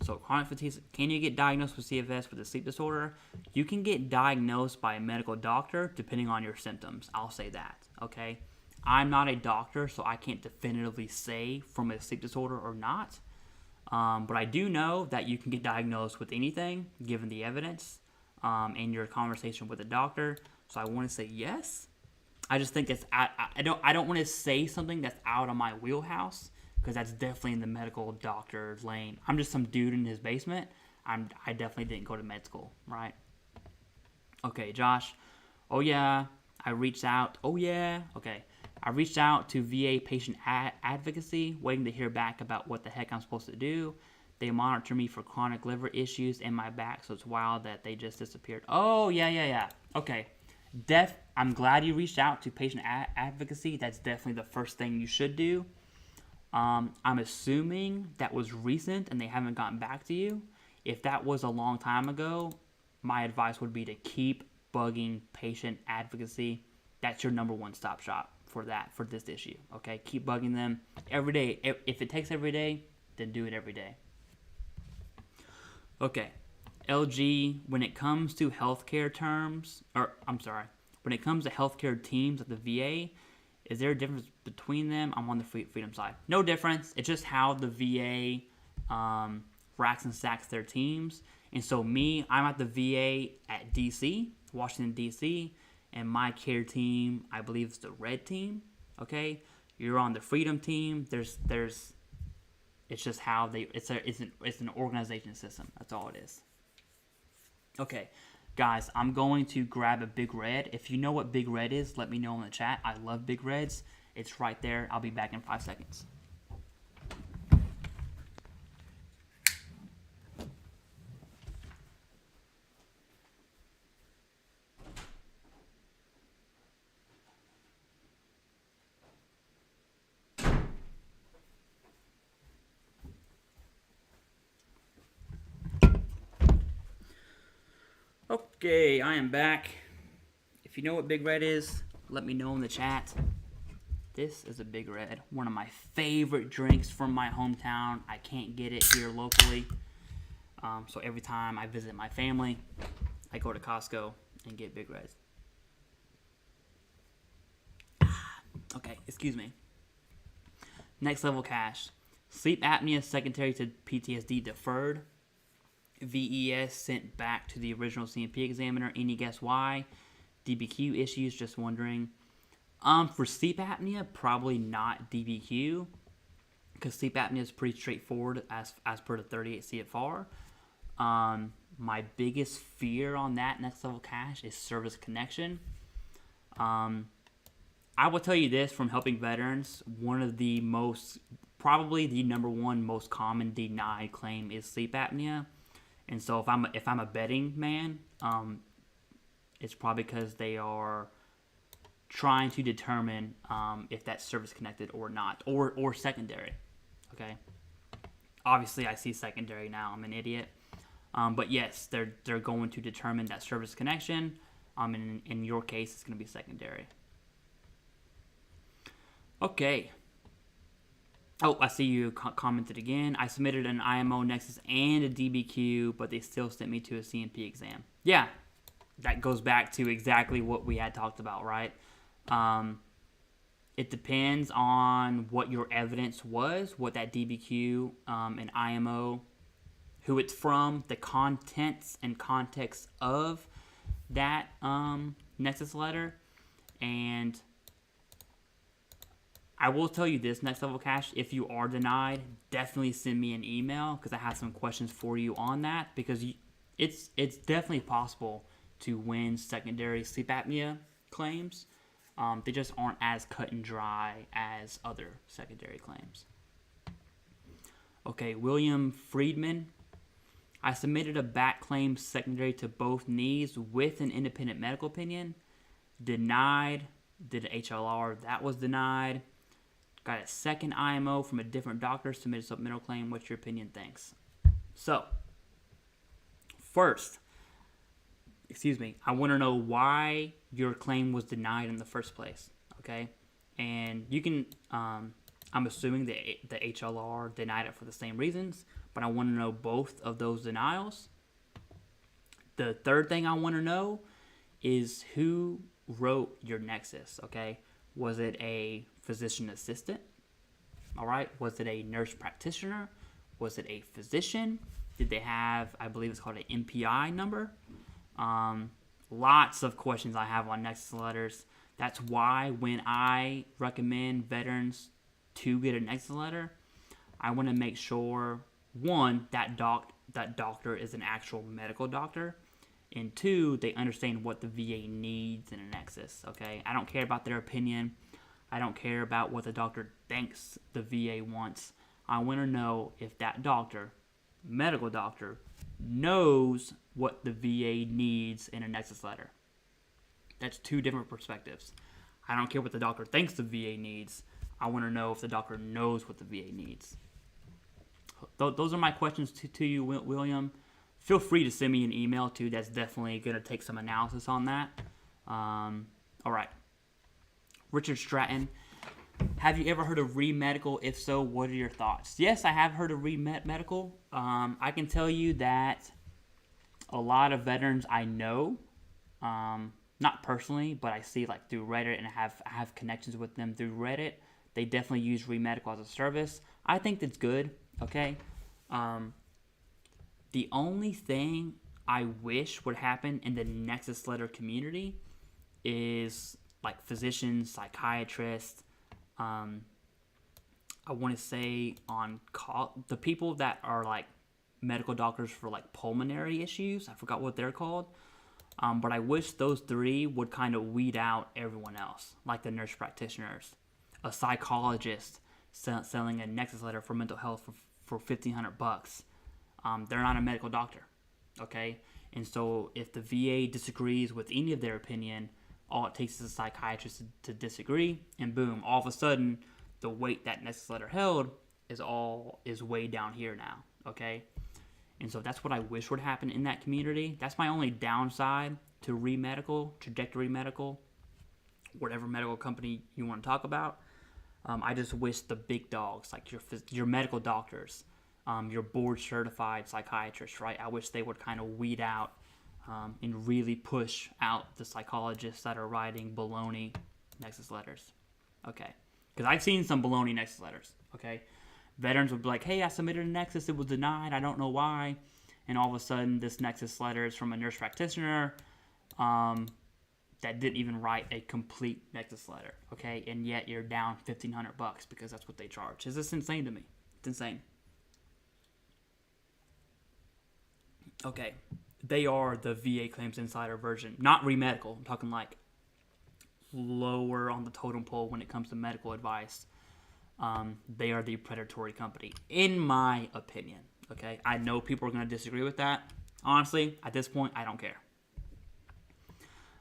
So chronic fatigue, can you get diagnosed with CFS with a sleep disorder? You can get diagnosed by a medical doctor depending on your symptoms. I'll say that, okay? I'm not a doctor, so I can't definitively say from a sleep disorder or not. But I do know that you can get diagnosed with anything given the evidence and your conversation with a doctor. So I want to say yes. I just think it's I don't want to say something that's out of my wheelhouse, because that's definitely in the medical doctor's lane. I'm just some dude in his basement. I definitely didn't go to med school, right? Okay, Josh. Oh yeah, I reached out. Oh yeah. Okay, I reached out to VA patient advocacy, waiting to hear back about what the heck I'm supposed to do. They monitor me for chronic liver issues in my back, so it's wild that they just disappeared. Oh yeah. Okay. I'm glad you reached out to patient advocacy. That's definitely the first thing you should do. I'm assuming that was recent and they haven't gotten back to you. If that was a long time ago, my advice would be to keep bugging patient advocacy. That's your number one stop shop for this issue. Okay, keep bugging them every day. If it takes every day, then do it every day. Okay, LG, when it comes to healthcare when it comes to healthcare teams at the VA, is there a difference between them? I'm on the freedom side. No difference. It's just how the VA racks and stacks their teams. And so I'm at the VA at DC, Washington, DC, and my care team, I believe, is the red team. Okay, you're on the freedom team. It's just how it's an organization system. That's all it is. Okay, guys, I'm going to grab a Big Red. If you know what Big Red is, let me know in the chat. I love Big Reds. It's right there. I'll be back in 5 seconds. Okay, I am back. If you know what Big Red is, let me know in the chat. This is a Big Red, one of my favorite drinks from my hometown. I can't get it here locally. So every time I visit my family, I go to Costco and get Big Reds. Okay, excuse me. Next level cash. Sleep apnea secondary to PTSD deferred. VES sent back to the original C&P examiner. Any guess why? DBQ issues, just wondering. For sleep apnea, probably not DBQ, because sleep apnea is pretty straightforward as per the 38 CFR. My biggest fear on that next level cash is service connection. I will tell you this from helping veterans, probably the number one most common denied claim is sleep apnea. And so if I'm a betting man, it's probably because they are trying to determine if that's service connected or not, or secondary. Okay. Obviously, I see secondary now. I'm an idiot. But yes, they're going to determine that service connection. In your case, it's going to be secondary. Okay. Oh, I see you commented again. I submitted an IMO, Nexus, and a DBQ, but they still sent me to a C&P exam. Yeah, that goes back to exactly what we had talked about, right? It depends on what your evidence was, what that DBQ and IMO, who it's from, the contents and context of that Nexus letter. And I will tell you this, Next Level Cash, if you are denied, definitely send me an email because I have some questions for you on that, because it's definitely possible to win secondary sleep apnea claims. They just aren't as cut and dry as other secondary claims. Okay, William Friedman. I submitted a back claim secondary to both knees with an independent medical opinion. Denied. Did an HLR. That was denied. Got a second IMO from a different doctor. Submitted a supplemental claim. What's your opinion? Thanks. So, first, I want to know why your claim was denied in the first place, okay? And you can, I'm assuming the HLR denied it for the same reasons, but I want to know both of those denials. The third thing I want to know is who wrote your Nexus, okay? Was it a physician assistant? All right. Was it a nurse practitioner? Was it a physician? Did they have, I believe it's called an MPI number? Lots of questions I have on Nexus letters. That's why when I recommend veterans to get a Nexus letter, I want to make sure, one, that doctor is an actual medical doctor, and two, they understand what the VA needs in a Nexus, okay? I don't care about their opinion. I don't care about what the doctor thinks the VA wants. I want to know if that doctor, medical doctor, knows what the VA needs in a Nexus letter. That's two different perspectives. I don't care what the doctor thinks the VA needs. I want to know if the doctor knows what the VA needs. Those are my questions to you, William. Feel free to send me an email too. That's definitely going to take some analysis on that. All right. Richard Stratton. Have you ever heard of Remedical? If so, what are your thoughts? Yes, I have heard of Remedical. I can tell you that a lot of veterans I know, not personally, but I see like through Reddit, and I have connections with them through Reddit. They definitely use Remedical as a service. I think that's good. Okay. The only thing I wish would happen in the Nexus letter community is like physicians, psychiatrists. I want to say on call, the people that are like medical doctors for like pulmonary issues. I forgot what they're called. But I wish those three would kind of weed out everyone else, like the nurse practitioners, a psychologist selling a Nexus letter for mental health for $1,500. They're not a medical doctor, okay? And so if the VA disagrees with any of their opinion, all it takes is a psychiatrist to disagree, and boom, all of a sudden, the weight that Nexus letter held is way down here now, okay? And so that's what I wish would happen in that community. That's my only downside to Remedical, Trajectory Medical, whatever medical company you want to talk about. I just wish the big dogs, like your medical doctors, your board-certified psychiatrists, right? I wish they would kind of weed out and really push out the psychologists that are writing baloney Nexus letters, okay? Because I've seen some baloney Nexus letters, okay? Veterans would be like, hey, I submitted a Nexus, it was denied, I don't know why. And all of a sudden, this Nexus letter is from a nurse practitioner that didn't even write a complete Nexus letter, okay? And yet you're down $1,500 because that's what they charge. Is this insane to me? It's insane. Okay, they are the VA Claims Insider version, not Remedical. I'm talking like lower on the totem pole when it comes to medical advice. They are the predatory company, in my opinion. Okay, I know people are going to disagree with that. Honestly, at this point, I don't care.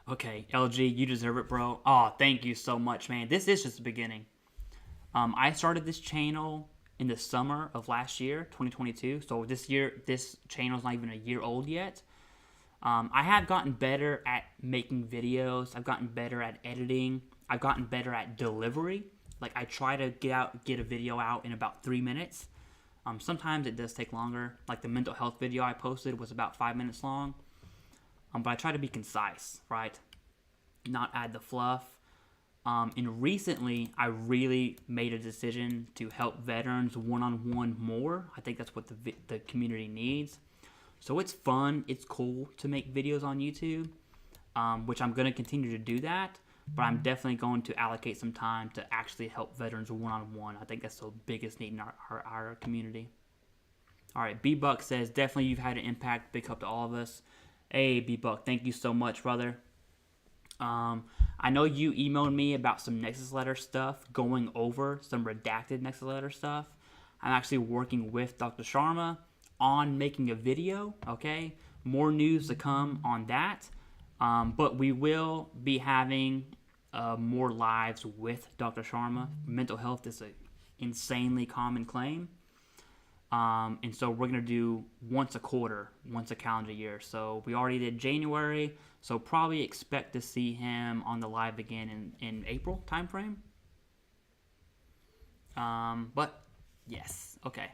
Okay, LG, you deserve it, bro. Oh, thank you so much, man. This is just the beginning. I started this channel in the summer of last year, 2022. So this channel is not even a year old yet. I have gotten better at making videos. I've gotten better at editing. I've gotten better at delivery. Like, I try to get a video out in about 3 minutes. Sometimes it does take longer. Like the mental health video I posted was about 5 minutes long. But I try to be concise, right? Not add the fluff. And recently, I really made a decision to help veterans one-on-one more. I think that's what the community needs. So it's fun, it's cool to make videos on YouTube, which I'm going to continue to do that. But I'm definitely going to allocate some time to actually help veterans one-on-one. I think that's the biggest need in our community. All right, B-Buck says, definitely you've had an impact. Big up to all of us. Hey, B-Buck, thank you so much, brother. I know you emailed me about some Nexus letter stuff, going over some redacted Nexus letter stuff. I'm actually working with Dr. Sharma on making a video, okay? More news to come on that. But we will be having more lives with Dr. Sharma. Mental health is an insanely common claim. And so we're going to do once a quarter, once a calendar year. So we already did January, so probably expect to see him on the live again in April timeframe. But yes, okay.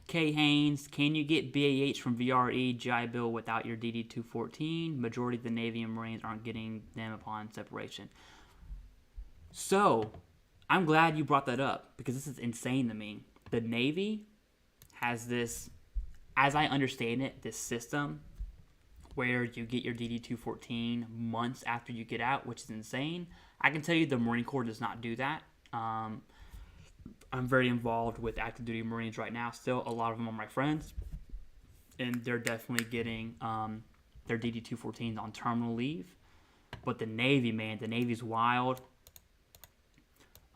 K. Haynes, can you get BAH from VRE GI Bill without your DD-214? Majority of the Navy and Marines aren't getting them upon separation. So, I'm glad you brought that up because this is insane to me. The Navy has this, as I understand it, this system where you get your DD-214 months after you get out, which is insane. I can tell you the Marine Corps does not do that. I'm very involved with active duty Marines right now. Still, a lot of them are my friends, and they're definitely getting their DD-214s on terminal leave. But the Navy, man, the Navy's wild.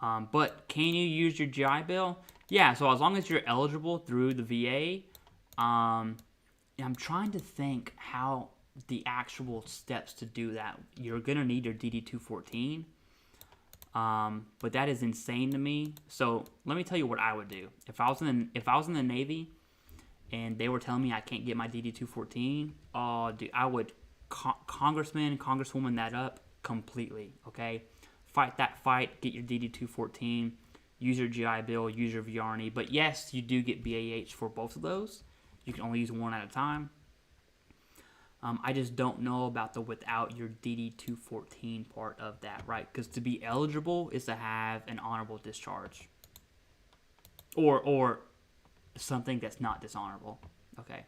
But can you use your GI Bill? Yeah, so as long as you're eligible through the VA, I'm trying to think how the actual steps to do that. You're gonna need your DD-214, but that is insane to me. So let me tell you what I would do if I was in the Navy, and they were telling me I can't get my DD-214. Oh, dude, I would congresswoman that up completely. Okay, fight that fight. Get your DD-214. Use your GI Bill, use your VRE. But yes, you do get BAH for both of those. You can only use one at a time. I just don't know about the without your DD-214 part of that, right? Because to be eligible is to have an honorable discharge. Or something that's not dishonorable. Okay.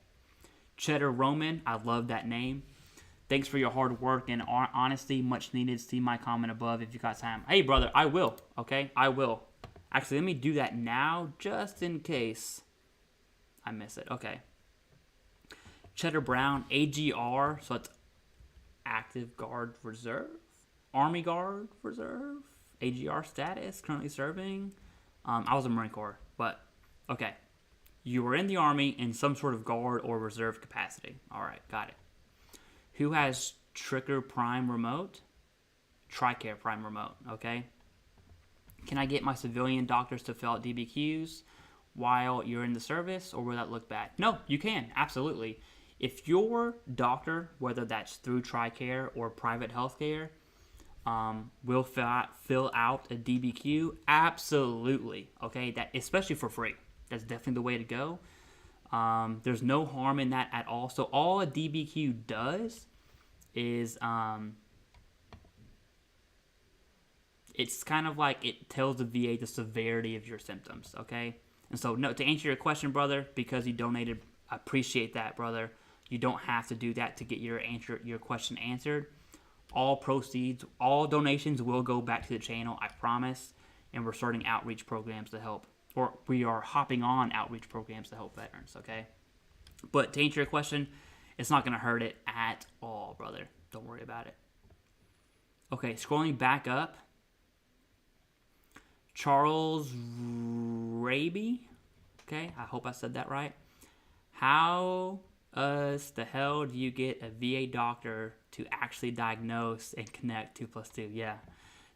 Cheddar Roman, I love that name. Thanks for your hard work and honesty. Much needed. See my comment above if you got time. Hey, brother, I will. Okay, I will. Actually, let me do that now, just in case I miss it. Okay. Cheddar Brown, AGR, so it's Active Guard Reserve, Army Guard Reserve, AGR status, currently serving. I was a Marine Corps, but okay. You were in the Army in some sort of Guard or Reserve capacity. All right, got it. Who has Tricker Prime Remote? TRICARE Prime Remote, okay. Can I get my civilian doctors to fill out DBQs while you're in the service, or will that look bad? No, you can, absolutely. If your doctor, whether that's through TRICARE or private healthcare, will fill out a DBQ, absolutely, okay, that especially for free. That's definitely the way to go. There's no harm in that at all. So all a DBQ does is it's kind of like it tells the VA the severity of your symptoms, okay? And so, no, to answer your question, brother, because you donated, I appreciate that, brother. You don't have to do that to get your question answered. All proceeds, all donations will go back to the channel, I promise. And we're starting outreach programs to help, or we are hopping on outreach programs to help veterans, okay? But to answer your question, it's not going to hurt it at all, brother. Don't worry about it. Okay, scrolling back up. Charles Raby, okay, I hope I said that right. How the hell do you get a VA doctor to actually diagnose and connect 2+2? Yeah,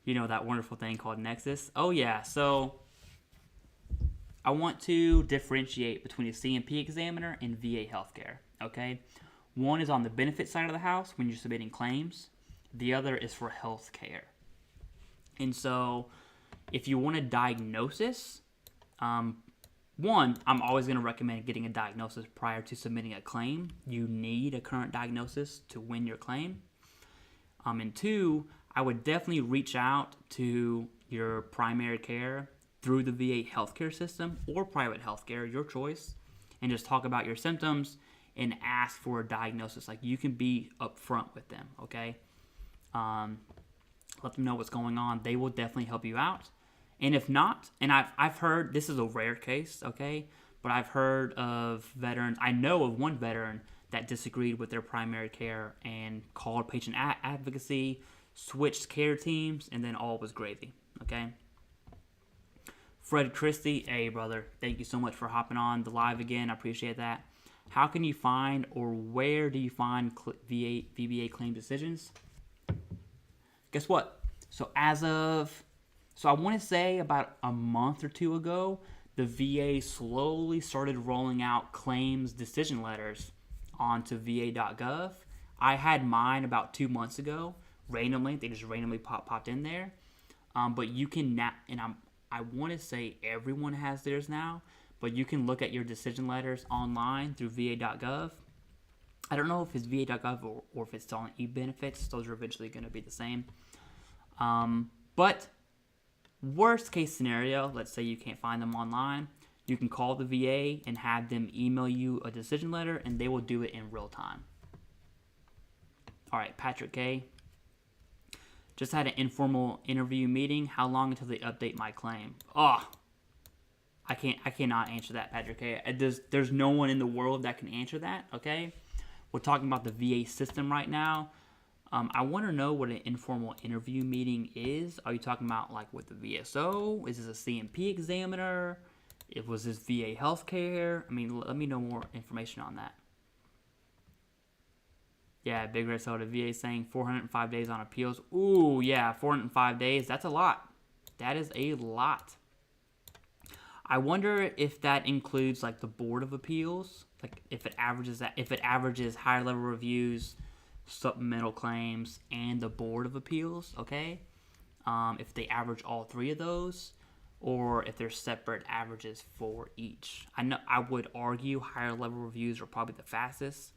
you know that wonderful thing called Nexus? Oh yeah, so I want to differentiate between a CMP examiner and VA healthcare, okay? One is on the benefit side of the house when you're submitting claims. The other is for healthcare. And so if you want a diagnosis, one, I'm always going to recommend getting a diagnosis prior to submitting a claim. You need a current diagnosis to win your claim. And two, I would definitely reach out to your primary care through the VA healthcare system or private healthcare, your choice, and just talk about your symptoms and ask for a diagnosis. Like, you can be upfront with them, okay? Let them know what's going on. They will definitely help you out. And if not, and I've heard, this is a rare case, okay? But I've heard of veterans, I know of one veteran that disagreed with their primary care and called patient advocacy, switched care teams, and then all was gravy, okay? Fred Christie, hey brother, thank you so much for hopping on the live again. I appreciate that. How can you find, or where do you find VBA claim decisions? Guess what? So I want to say about a month or two ago, the VA slowly started rolling out claims decision letters onto va.gov. I had mine about 2 months ago. Randomly, they just randomly popped in there. But you can now, and I want to say everyone has theirs now, but you can look at your decision letters online through va.gov. I don't know if it's va.gov or if it's still on eBenefits. Those are eventually going to be the same. But worst case scenario, let's say you can't find them online, you can call the VA and have them email you a decision letter, and they will do it in real time. All right, Patrick K. Just had an informal interview meeting. How long until they update my claim? Oh, I cannot answer that, Patrick K. There's no one in the world that can answer that, okay? We're talking about the VA system right now. I want to know what an informal interview meeting is. Are you talking about like with the VSO? Is this a CMP examiner? Was this VA healthcare? I mean, let me know more information on that. Yeah, Big Red Soda, VA saying 405 days on appeals. Ooh, yeah, 405 days. That's a lot. That is a lot. I wonder if that includes like the Board of Appeals, like if it averages higher level reviews, supplemental claims, and the Board of Appeals, okay? If they average all three of those, or if there's separate averages for each. I would argue higher level reviews are probably the fastest.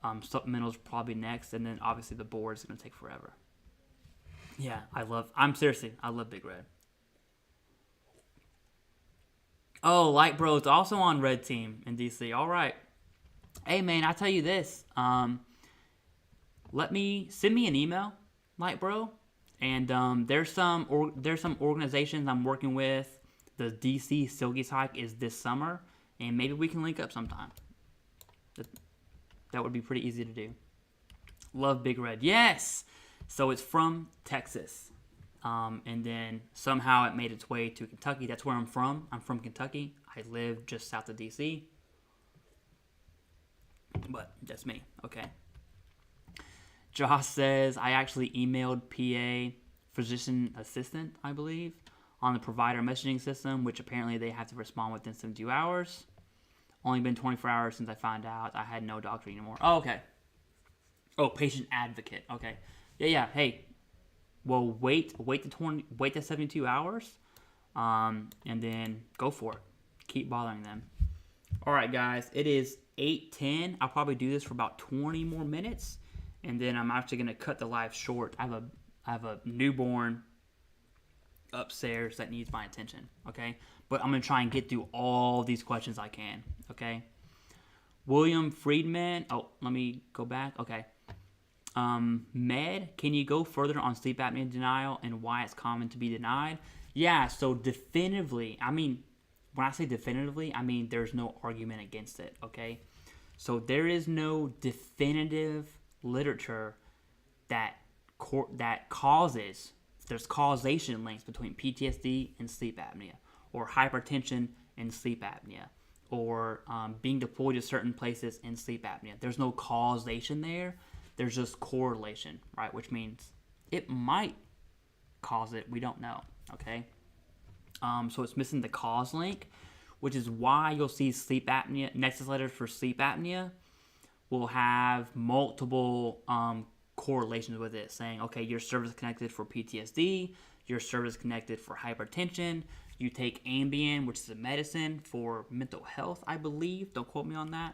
Supplementals probably next, and then obviously the board is going to take forever. Yeah, I love Big Red. Oh, Light Bro, it's also on Red Team in DC. All right. Hey man, I tell you this. Send me an email, Light Bro, and there's some organizations I'm working with. The DC Silgies hike is this summer, and maybe we can link up sometime. That would be pretty easy to do. Love Big Red. Yes! So it's from Texas. And then somehow it made its way to Kentucky. That's where I'm from. I'm from Kentucky. I live just south of DC. But that's me. Okay. Josh says, I actually emailed PA, physician assistant, I believe, on the provider messaging system, which apparently they have to respond within 72 hours. Only been 24 hours since I found out I had no doctor anymore. Oh, okay. Oh, patient advocate. Okay. Yeah. Hey, well, wait to 72 hours, and then go for it. Keep bothering them. All right, guys. It is 8:10. I'll probably do this for about 20 more minutes, and then I'm actually gonna cut the live short. I have a newborn upstairs that needs my attention. Okay. But I'm going to try and get through all these questions I can, okay? William Friedman. Oh, let me go back. Okay. Med, can you go further on sleep apnea denial and why it's common to be denied? Yeah, so definitively, when I say definitively, I mean there's no argument against it, okay? So there is no definitive literature that causes, there's causation links between PTSD and sleep apnea, or hypertension and sleep apnea, or being deployed to certain places in sleep apnea. There's no causation there. There's just correlation, right? Which means it might cause it. We don't know, okay? So it's missing the cause link, which is why you'll see sleep apnea, Nexus letters for sleep apnea will have multiple correlations with it, saying, okay, your service connected for PTSD, your service connected for hypertension, you take Ambien, which is a medicine for mental health, I believe. Don't quote me on that.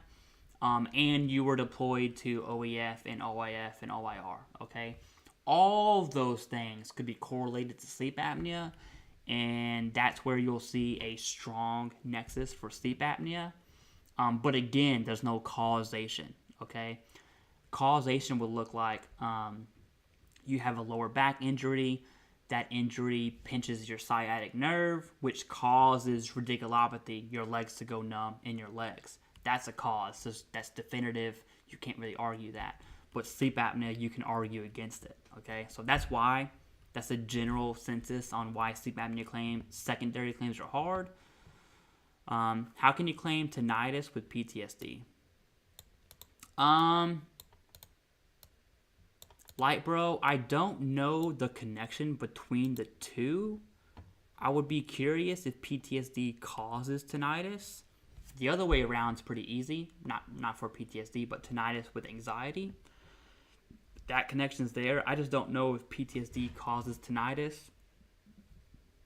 And you were deployed to OEF and OIF and OIR, okay? all of those things could be correlated to sleep apnea, and that's where you'll see a strong nexus for sleep apnea. But again, there's no causation, okay? Causation would look like you have a lower back injury. That injury pinches your sciatic nerve, which causes radiculopathy, your legs to go numb in your legs. That's a cause. So that's definitive. You can't really argue that. But sleep apnea, you can argue against it, okay? So that's why. That's a general census on why sleep apnea claims, secondary claims are hard. How can you claim tinnitus with PTSD? Light bro, I don't know the connection between the two. I would be curious if PTSD causes tinnitus. The other way around is pretty easy. Not for PTSD, but tinnitus with anxiety. That connection's there. I just don't know if PTSD causes tinnitus.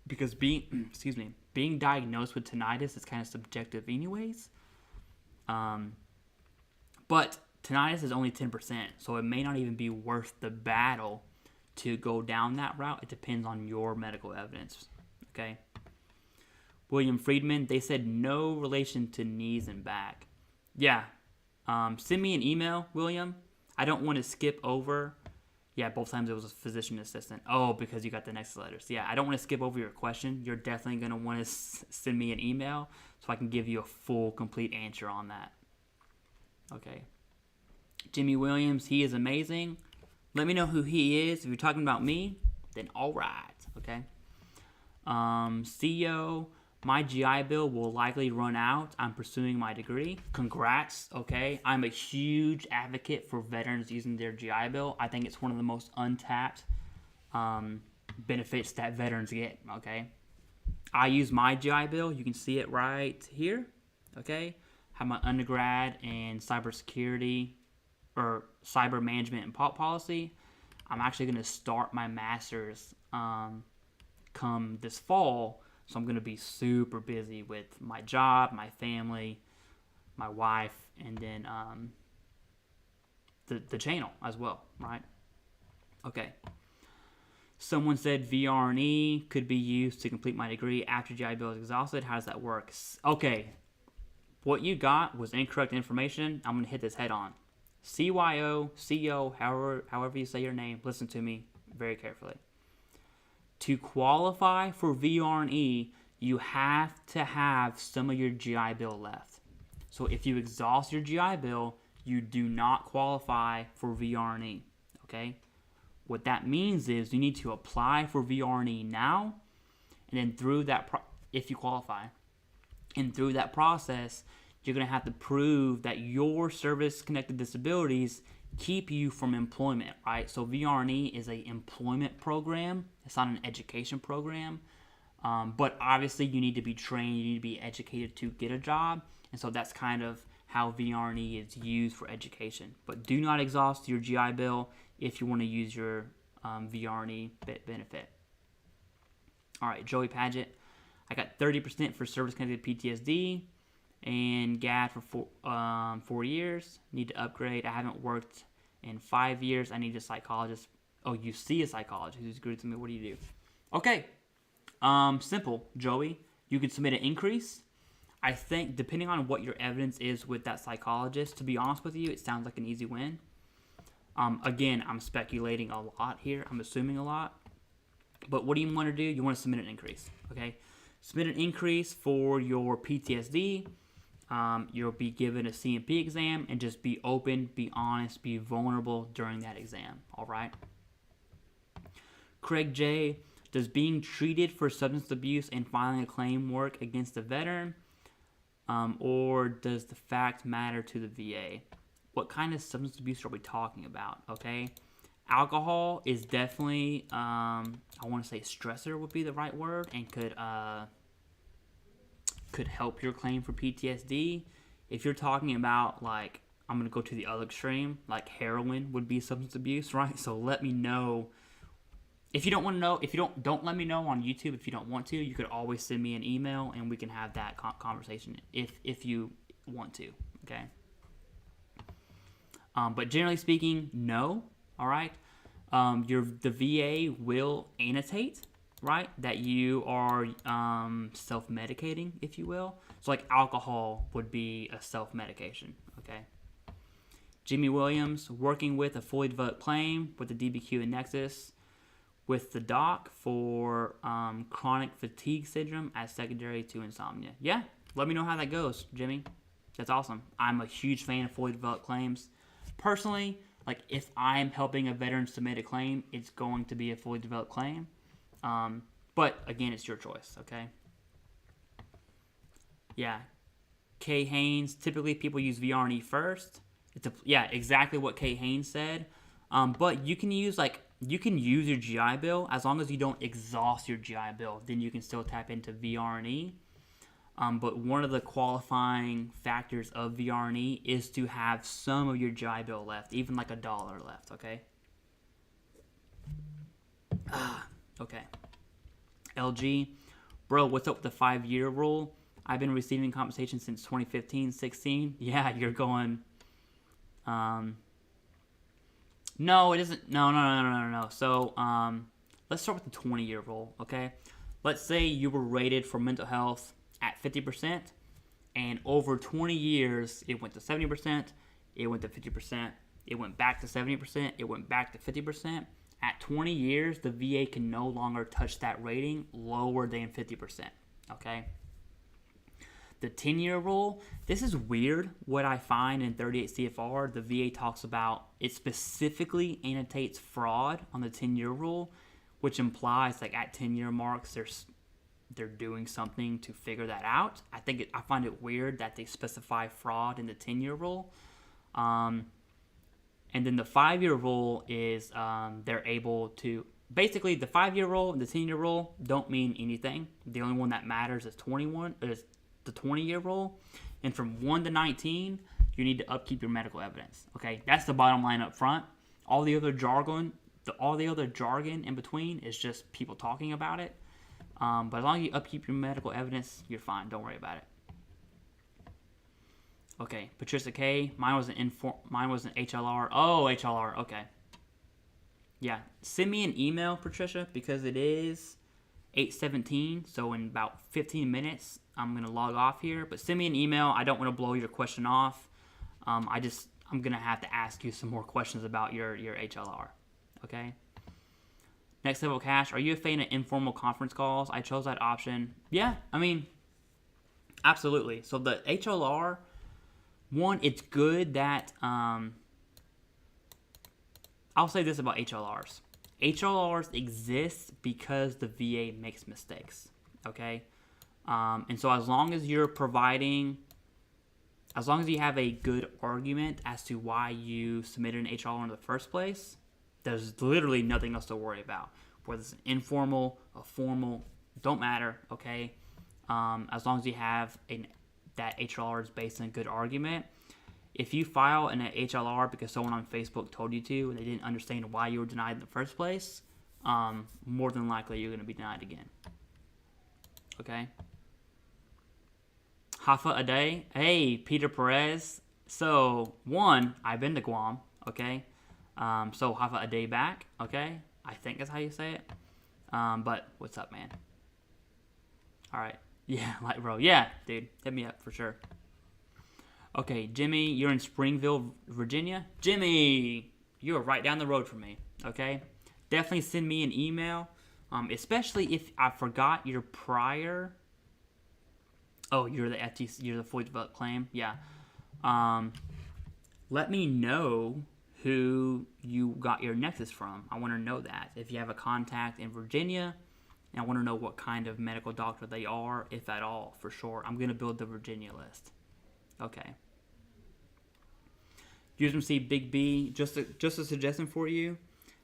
Because being diagnosed with tinnitus is kind of subjective anyways. But tinnitus is only 10%, so it may not even be worth the battle to go down that route. It depends on your medical evidence, okay? William Friedman, they said no relation to knees and back. Yeah, send me an email, William. I don't want to skip over. Yeah, both times it was a physician assistant. Oh, because you got the Nexus letters. Yeah, I don't want to skip over your question. You're definitely going to want to send me an email so I can give you a full, complete answer on that. Okay. Jimmy Williams, he is amazing. Let me know who he is. If you're talking about me, then all right, okay? CEO, my GI Bill will likely run out. I'm pursuing my degree. Congrats, okay? I'm a huge advocate for veterans using their GI Bill. I think it's one of the most untapped benefits that veterans get, okay? I use my GI Bill. You can see it right here, okay? Have my undergrad in cybersecurity or cyber management and policy. I'm actually going to start my master's come this fall, so I'm going to be super busy with my job, my family, my wife, and then the channel as well, right? Okay. Someone said VeteranAI could be used to complete my degree after GI Bill is exhausted. How does that work? Okay, what you got was incorrect information. I'm going to hit this head on. CYO, however you say your name, listen to me very carefully. To qualify for VeteranAI, you have to have some of your GI Bill left. So if you exhaust your GI Bill, you do not qualify for VeteranAI, okay? What that means is you need to apply for VeteranAI now, and then through that, if you qualify, and through that process, you're going to have to prove that your service-connected disabilities keep you from employment, right? So VeteranAI is an employment program. It's not an education program. But obviously, you need to be trained. You need to be educated to get a job. And so that's kind of how VeteranAI is used for education. But do not exhaust your GI Bill if you want to use your VeteranAI benefit. All right, Joey Paget. I got 30% for service-connected PTSD. And GAD for 4 years. Need to upgrade. I haven't worked in 5 years. I need a psychologist. Oh, you see a psychologist who's agreed to me. What do you do? Okay. Simple, Joey. You can submit an increase. I think depending on what your evidence is with that psychologist, to be honest with you, it sounds like an easy win. Again, I'm speculating a lot here. I'm assuming a lot. But what do you want to do? You want to submit an increase. Okay. Submit an increase for your PTSD. You'll be given a CMP exam, and just be open, be honest, be vulnerable during that exam, all right? Craig J., does being treated for substance abuse and filing a claim work against the veteran, or does the fact matter to the VA? What kind of substance abuse are we talking about, okay? Alcohol is definitely, I want to say stressor would be the right word, and could help your claim for PTSD. If you're talking about, like, I'm going to go to the other extreme, like heroin would be substance abuse, right? So let me know. If you don't want to know, if you don't let me know on YouTube if you don't want to. You could always send me an email and we can have that conversation if you want to, okay? But generally speaking, no, all right? the VA will annotate, right, that you are self-medicating, if you will. So like alcohol would be a self-medication, okay? Jimmy Williams, working with a fully developed claim with the DBQ and Nexus with the doc for chronic fatigue syndrome as secondary to insomnia. Yeah, let me know how that goes, Jimmy. That's awesome. I'm a huge fan of fully developed claims. Personally, like if I'm helping a veteran submit a claim, it's going to be a fully developed claim. But again, it's your choice, okay? Yeah. Kay Haynes, typically people use VRNE first. Yeah, exactly what Kay Haynes said. But you can use your GI Bill as long as you don't exhaust your GI Bill. Then you can still tap into VRNE. But one of the qualifying factors of VRNE is to have some of your GI Bill left, even like $1 left, okay? Okay. LG, bro, what's up with the 5-year rule? I've been receiving compensation since 2015-16. Yeah, you're going... No, it isn't. No. So, let's start with the 20-year rule, okay? Let's say you were rated for mental health at 50%, and over 20 years, it went to 70%, it went to 50%, it went back to 70%, it went back to 50%. At 20 years, the VA can no longer touch that rating lower than 50%, okay? The 10-year rule, this is weird. What I find in 38 CFR, the VA talks about, it specifically annotates fraud on the 10-year rule, which implies like at 10-year marks, they're doing something to figure that out. I find it weird that they specify fraud in the 10-year rule. And then the 5-year rule is they're able to, basically the 5-year rule and the 10-year rule don't mean anything. The only one that matters is the 20-year rule. And from 1 to 19, you need to upkeep your medical evidence. Okay, that's the bottom line up front. All the other jargon in between is just people talking about it. But as long as you upkeep your medical evidence, you're fine. Don't worry about it. Okay, Patricia K. Mine was an HLR. Oh, HLR. Okay. Yeah, send me an email, Patricia, because it is 8:17. So in about 15 minutes, I'm gonna log off here. But send me an email. I don't want to blow your question off. I'm gonna have to ask you some more questions about your HLR. Okay. Next Level Cash, are you a fan of informal conference calls? I chose that option. Yeah, I mean, absolutely. So the HLR, one, it's good that, I'll say this about HLRs. HLRs exist because the VA makes mistakes, okay? And so as long as you have a good argument as to why you submitted an HLR in the first place, there's literally nothing else to worry about. Whether it's an informal, a formal, don't matter, okay? As long as you have that HLR is based on a good argument. If you file an HLR because someone on Facebook told you to and they didn't understand why you were denied in the first place, more than likely you're going to be denied again. Okay? Hafsa a day. Hey, Peter Perez. So, one, I've been to Guam, okay? So Hafsa a day back, okay? I think that's how you say it. But what's up, man? All right. Yeah, like, bro. Yeah, dude. Hit me up for sure. Okay, Jimmy, you're in Springville, Virginia. Jimmy, you're right down the road from me, okay? Definitely send me an email, especially if I forgot your prior... Oh, you're the FTC, you're the fully developed claim? Yeah. Let me know who you got your Nexus from. I want to know that. If you have a contact in Virginia, and I want to know what kind of medical doctor they are, if at all, for sure. I'm going to build the Virginia list. Okay. USMC Big B, just a suggestion for you.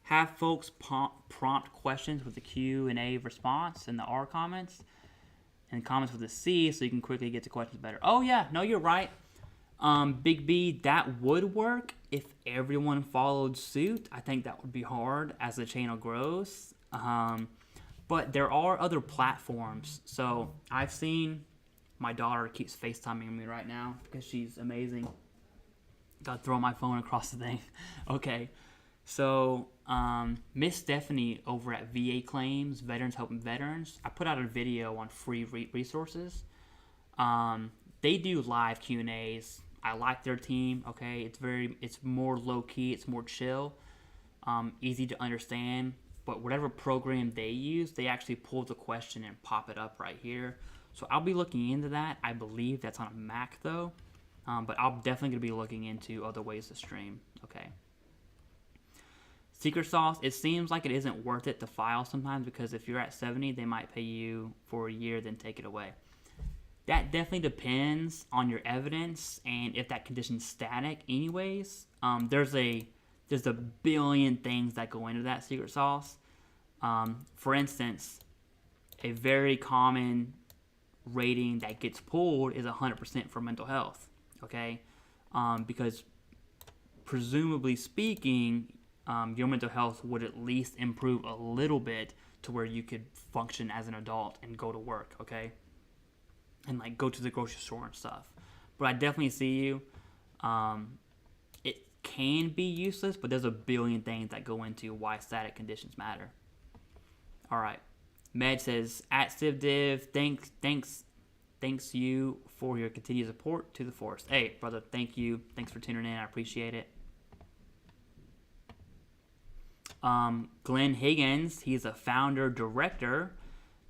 Have folks prompt questions with the Q&A response and the R comments, and comments with the C, so you can quickly get to questions better. Oh yeah, no, you're right. Big B, that would work if everyone followed suit. I think that would be hard as the channel grows. But there are other platforms. So I've seen, my daughter keeps FaceTiming me right now because she's amazing. Gotta throw my phone across the thing. Okay. So, Miss Stephanie over at VA Claims, Veterans Helping Veterans, I put out a video on free resources. They do live Q&As. I like their team, okay? It's more low-key, it's more chill, easy to understand. But whatever program they use, they actually pull the question and pop it up right here. So I'll be looking into that. I believe that's on a Mac, though. But I'm definitely going to be looking into other ways to stream, okay? Secret sauce, it seems like it isn't worth it to file sometimes because if you're at 70, they might pay you for a year, then take it away. That definitely depends on your evidence and if that condition's static anyways. There's a billion things that go into that secret sauce. For instance, a very common rating that gets pulled is 100% for mental health, okay? Because presumably speaking, your mental health would at least improve a little bit to where you could function as an adult and go to work, okay? And like go to the grocery store and stuff. But I definitely see you. It can be useless, but there's a billion things that go into why static conditions matter. All right. Med says, at CivDiv, thanks you for your continued support to the force. Hey, brother, thank you. Thanks for tuning in. I appreciate it. Glenn Higgins, he's a founder, director,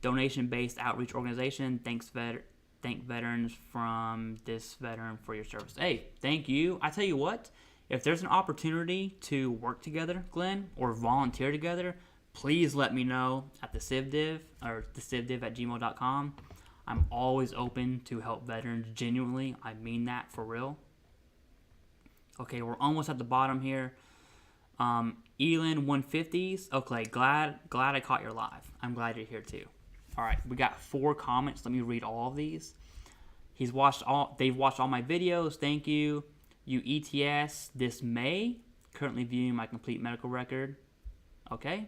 donation-based outreach organization. Thank veterans from this veteran for your service. Hey, thank you. I tell you what, if there's an opportunity to work together, Glenn, or volunteer together, please let me know at TheCivDiv or TheCivDiv@gmail.com. I'm always open to help veterans genuinely. I mean that for real. Okay, we're almost at the bottom here. Elin 150s. Okay, glad I caught your live. I'm glad you're here too. All right, we got 4 comments. Let me read all of these. They've watched all my videos. Thank you. You ETS this May. Currently viewing my complete medical record. Okay.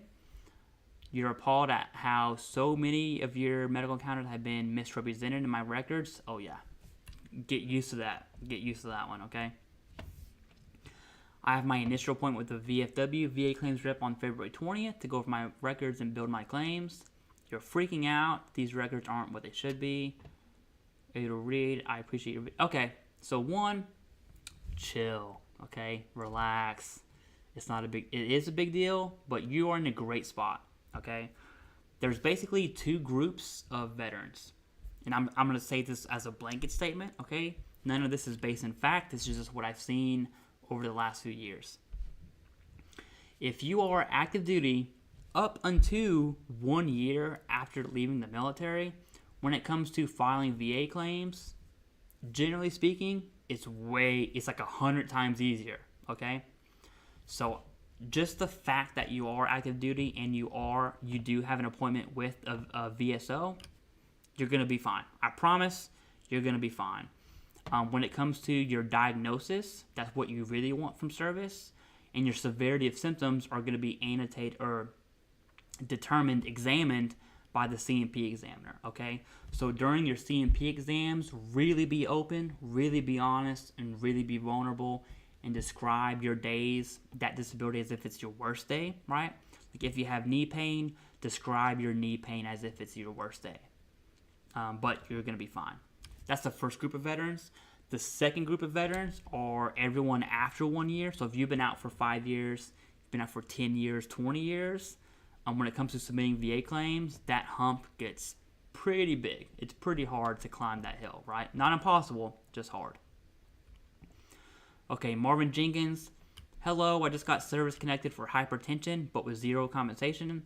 You're appalled at how so many of your medical encounters have been misrepresented in my records. Oh yeah. Get used to that. Get used to that one, okay? I have my initial appointment with the VFW, VA Claims Rep, on February 20th to go over my records and build my claims. You're freaking out. These records aren't what they should be. It'll read. I appreciate your... Okay, so 1, chill, okay? Relax. It is a big deal, but you are in a great spot, okay? There's basically 2 groups of veterans. And I'm going to say this as a blanket statement, okay? None of this is based in fact. This is just what I've seen over the last few years. If you are active duty up until 1 year after leaving the military, when it comes to filing VA claims, generally speaking, it's like 100 times easier, okay? So just the fact that you are active duty and you do have an appointment with a VSO, you're going to be fine. I promise you're going to be fine. When it comes to your diagnosis, that's what you really want from service, and your severity of symptoms are going to be annotated or examined by the C&P examiner, okay? So during your C&P exams, really be open, really be honest, and really be vulnerable, and describe your days, that disability, as if it's your worst day, right? Like if you have knee pain, describe your knee pain as if it's your worst day. But you're going to be fine. That's the first group of veterans. The second group of veterans are everyone after 1 year. So if you've been out for 5 years, you've been out for 10 years, 20 years, when it comes to submitting VA claims, that hump gets pretty big. It's pretty hard to climb that hill, right? Not impossible, just hard. Okay, Marvin Jenkins. Hello, I just got service connected for hypertension, but with 0 compensation.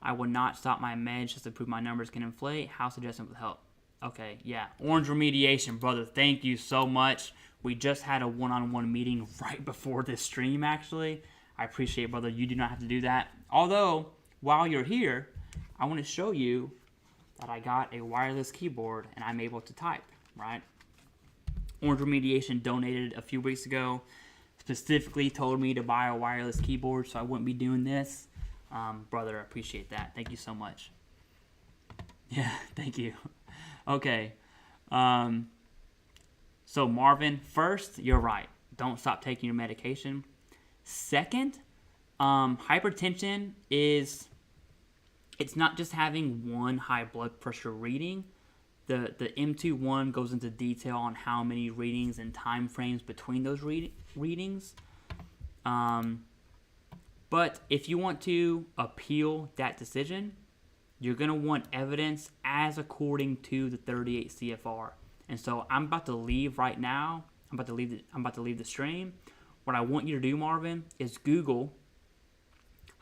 I will not stop my meds just to prove my numbers can inflate. How suggestion will help? Okay, yeah. Orange remediation, brother. Thank you so much. We just had a one-on-one meeting right before this stream, actually. I appreciate it, brother. You do not have to do that. Although, while you're here, I want to show you that I got a wireless keyboard and I'm able to type, right? Orange remediation donated a few weeks ago. Specifically told me to buy a wireless keyboard so I wouldn't be doing this. Brother, I appreciate that. Thank you so much. Yeah, thank you. Okay. So Marvin, first, you're right. Don't stop taking your medication. Second, Hypertension is, it's not just having one high blood pressure reading. The M21 goes into detail on how many readings and time frames between those readings. But if you want to appeal that decision, you're going to want evidence as according to the 38 CFR. And so I'm about to leave right now. I'm about to leave the stream. What I want you to do, Marvin, is Google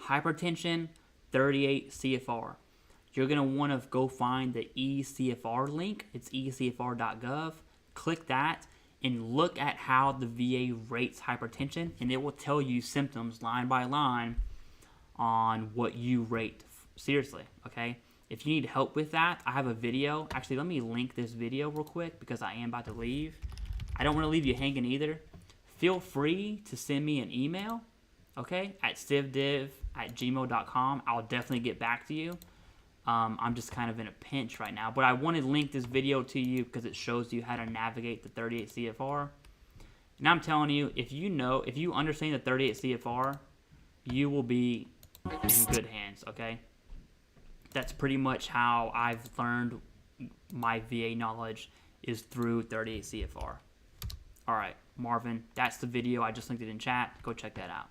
hypertension 38 CFR. You're going to want to go find the eCFR link. It's ecfr.gov. Click that and look at how the VA rates hypertension, and it will tell you symptoms line by line on what you rate seriously, okay? If you need help with that, I have a video. Actually, let me link this video real quick because I am about to leave. I don't want to leave you hanging either. Feel free to send me an email, okay, at TheCivDiv@gmail.com. I'll definitely get back to you. I'm just kind of in a pinch right now, but I wanted to link this video to you because it shows you how to navigate the 38 CFR. And I'm telling you, if you understand the 38 CFR, you will be in good hands, okay? That's pretty much how I've learned my VA knowledge, is through 38 CFR. All right, Marvin, that's the video. I just linked it in chat. Go check that out.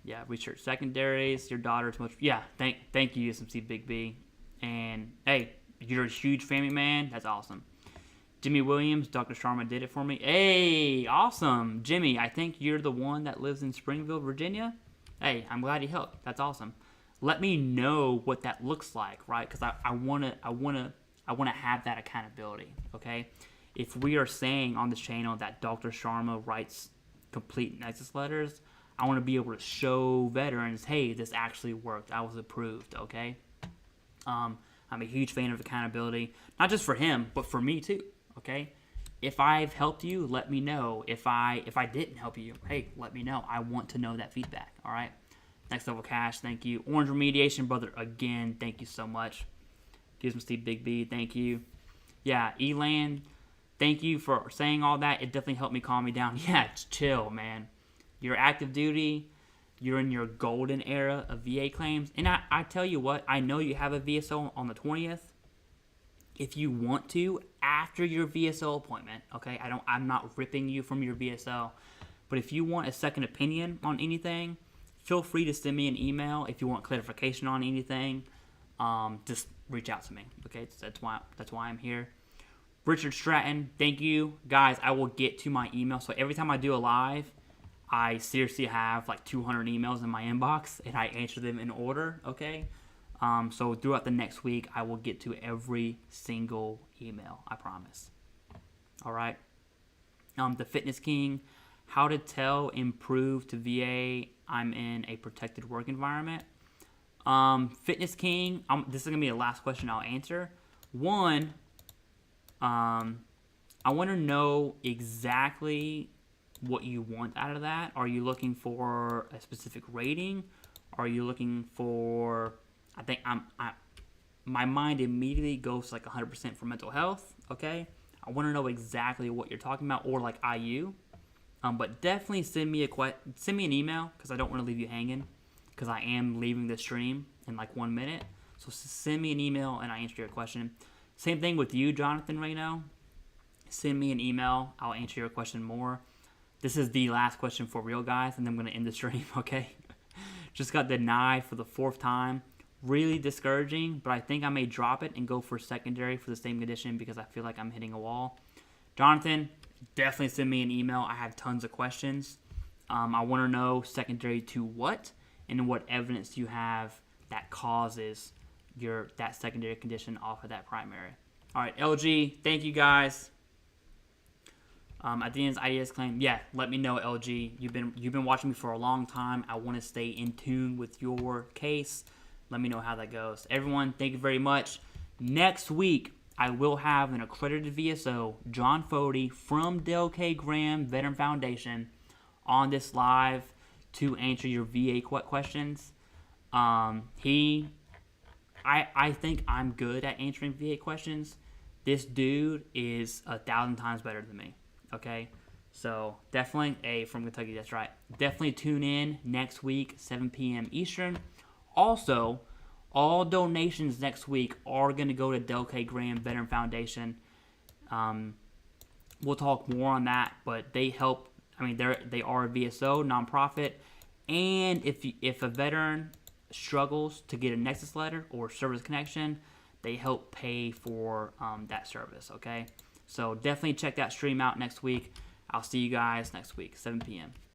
Yeah, research secondaries. Your daughter too much. Yeah, thank you, SMC Big B. And hey, you're a huge family man. That's awesome. Jimmy Williams, Dr. Sharma did it for me. Hey, awesome, Jimmy. I think you're the one that lives in Springville, Virginia. Hey, I'm glad you helped. That's awesome. Let me know what that looks like, right? Because I wanna have that accountability. Okay. If we are saying on this channel that Dr. Sharma writes complete Nexus letters, I want to be able to show veterans, hey, this actually worked. I was approved, okay? I'm a huge fan of accountability, not just for him, but for me too, okay? If I've helped you, let me know. If I didn't help you, hey, let me know. I want to know that feedback, all right? Next Level Cash, thank you. Orange Remediation, brother, again, thank you so much. Gives me Steve Big B, thank you. Yeah, Elan, thank you for saying all that. It definitely helped me calm me down. Yeah, it's chill, man. You're active duty. You're in your golden era of VA claims. And I tell you what, I know you have a VSO on the 20th. If you want to, after your VSO appointment, okay? I'm not ripping you from your VSO. But if you want a second opinion on anything, feel free to send me an email. If you want clarification on anything, just reach out to me, okay? That's why I'm here. Richard Stratton, thank you. Guys, I will get to my email. So every time I do a live, I seriously have like 200 emails in my inbox, and I answer them in order, okay? So throughout the next week, I will get to every single email, I promise. All right? The Fitness King, how to tell improve to VA I'm in a protected work environment. Fitness King, this is going to be the last question I'll answer. One, I want to know exactly what you want out of that. Are you looking for a specific rating? Are you looking for, I think my mind immediately goes like 100% for mental health, okay? I want to know exactly what you're talking about, or like IU. But definitely send me an email, because I don't want to leave you hanging, because I am leaving the stream in like 1 minute. So send me an email and I answer your question. Same thing with you, Jonathan Reno. Send me an email. I'll answer your question more. This is the last question for real, guys, and then I'm going to end the stream, okay? Just got denied for the 4th time. Really discouraging, but I think I may drop it and go for secondary for the same condition because I feel like I'm hitting a wall. Jonathan, definitely send me an email. I have tons of questions. I want to know secondary to what, and what evidence you have that causes that secondary condition off of that primary. All right, LG, thank you, guys. At the end, IDS claim. Yeah, let me know, LG. You've been watching me for a long time. I want to stay in tune with your case. Let me know how that goes. Everyone, thank you very much. Next week, I will have an accredited VSO, John Fody from Dale K. Graham Veteran Foundation, on this live to answer your VA questions. I think I'm good at answering VA questions. This dude is 1,000 times better than me. Okay, So definitely from Kentucky. That's right. Definitely tune in next week, 7 p.m. Eastern. Also, all donations next week are going to go to Del K. Graham Veteran Foundation. We'll talk more on that, but they help. I mean, they are a VSO nonprofit, and if a veteran struggles to get a Nexus letter or service connection, they help pay for that service. Okay, so definitely check that stream out next week. I'll see you guys next week, 7 p.m.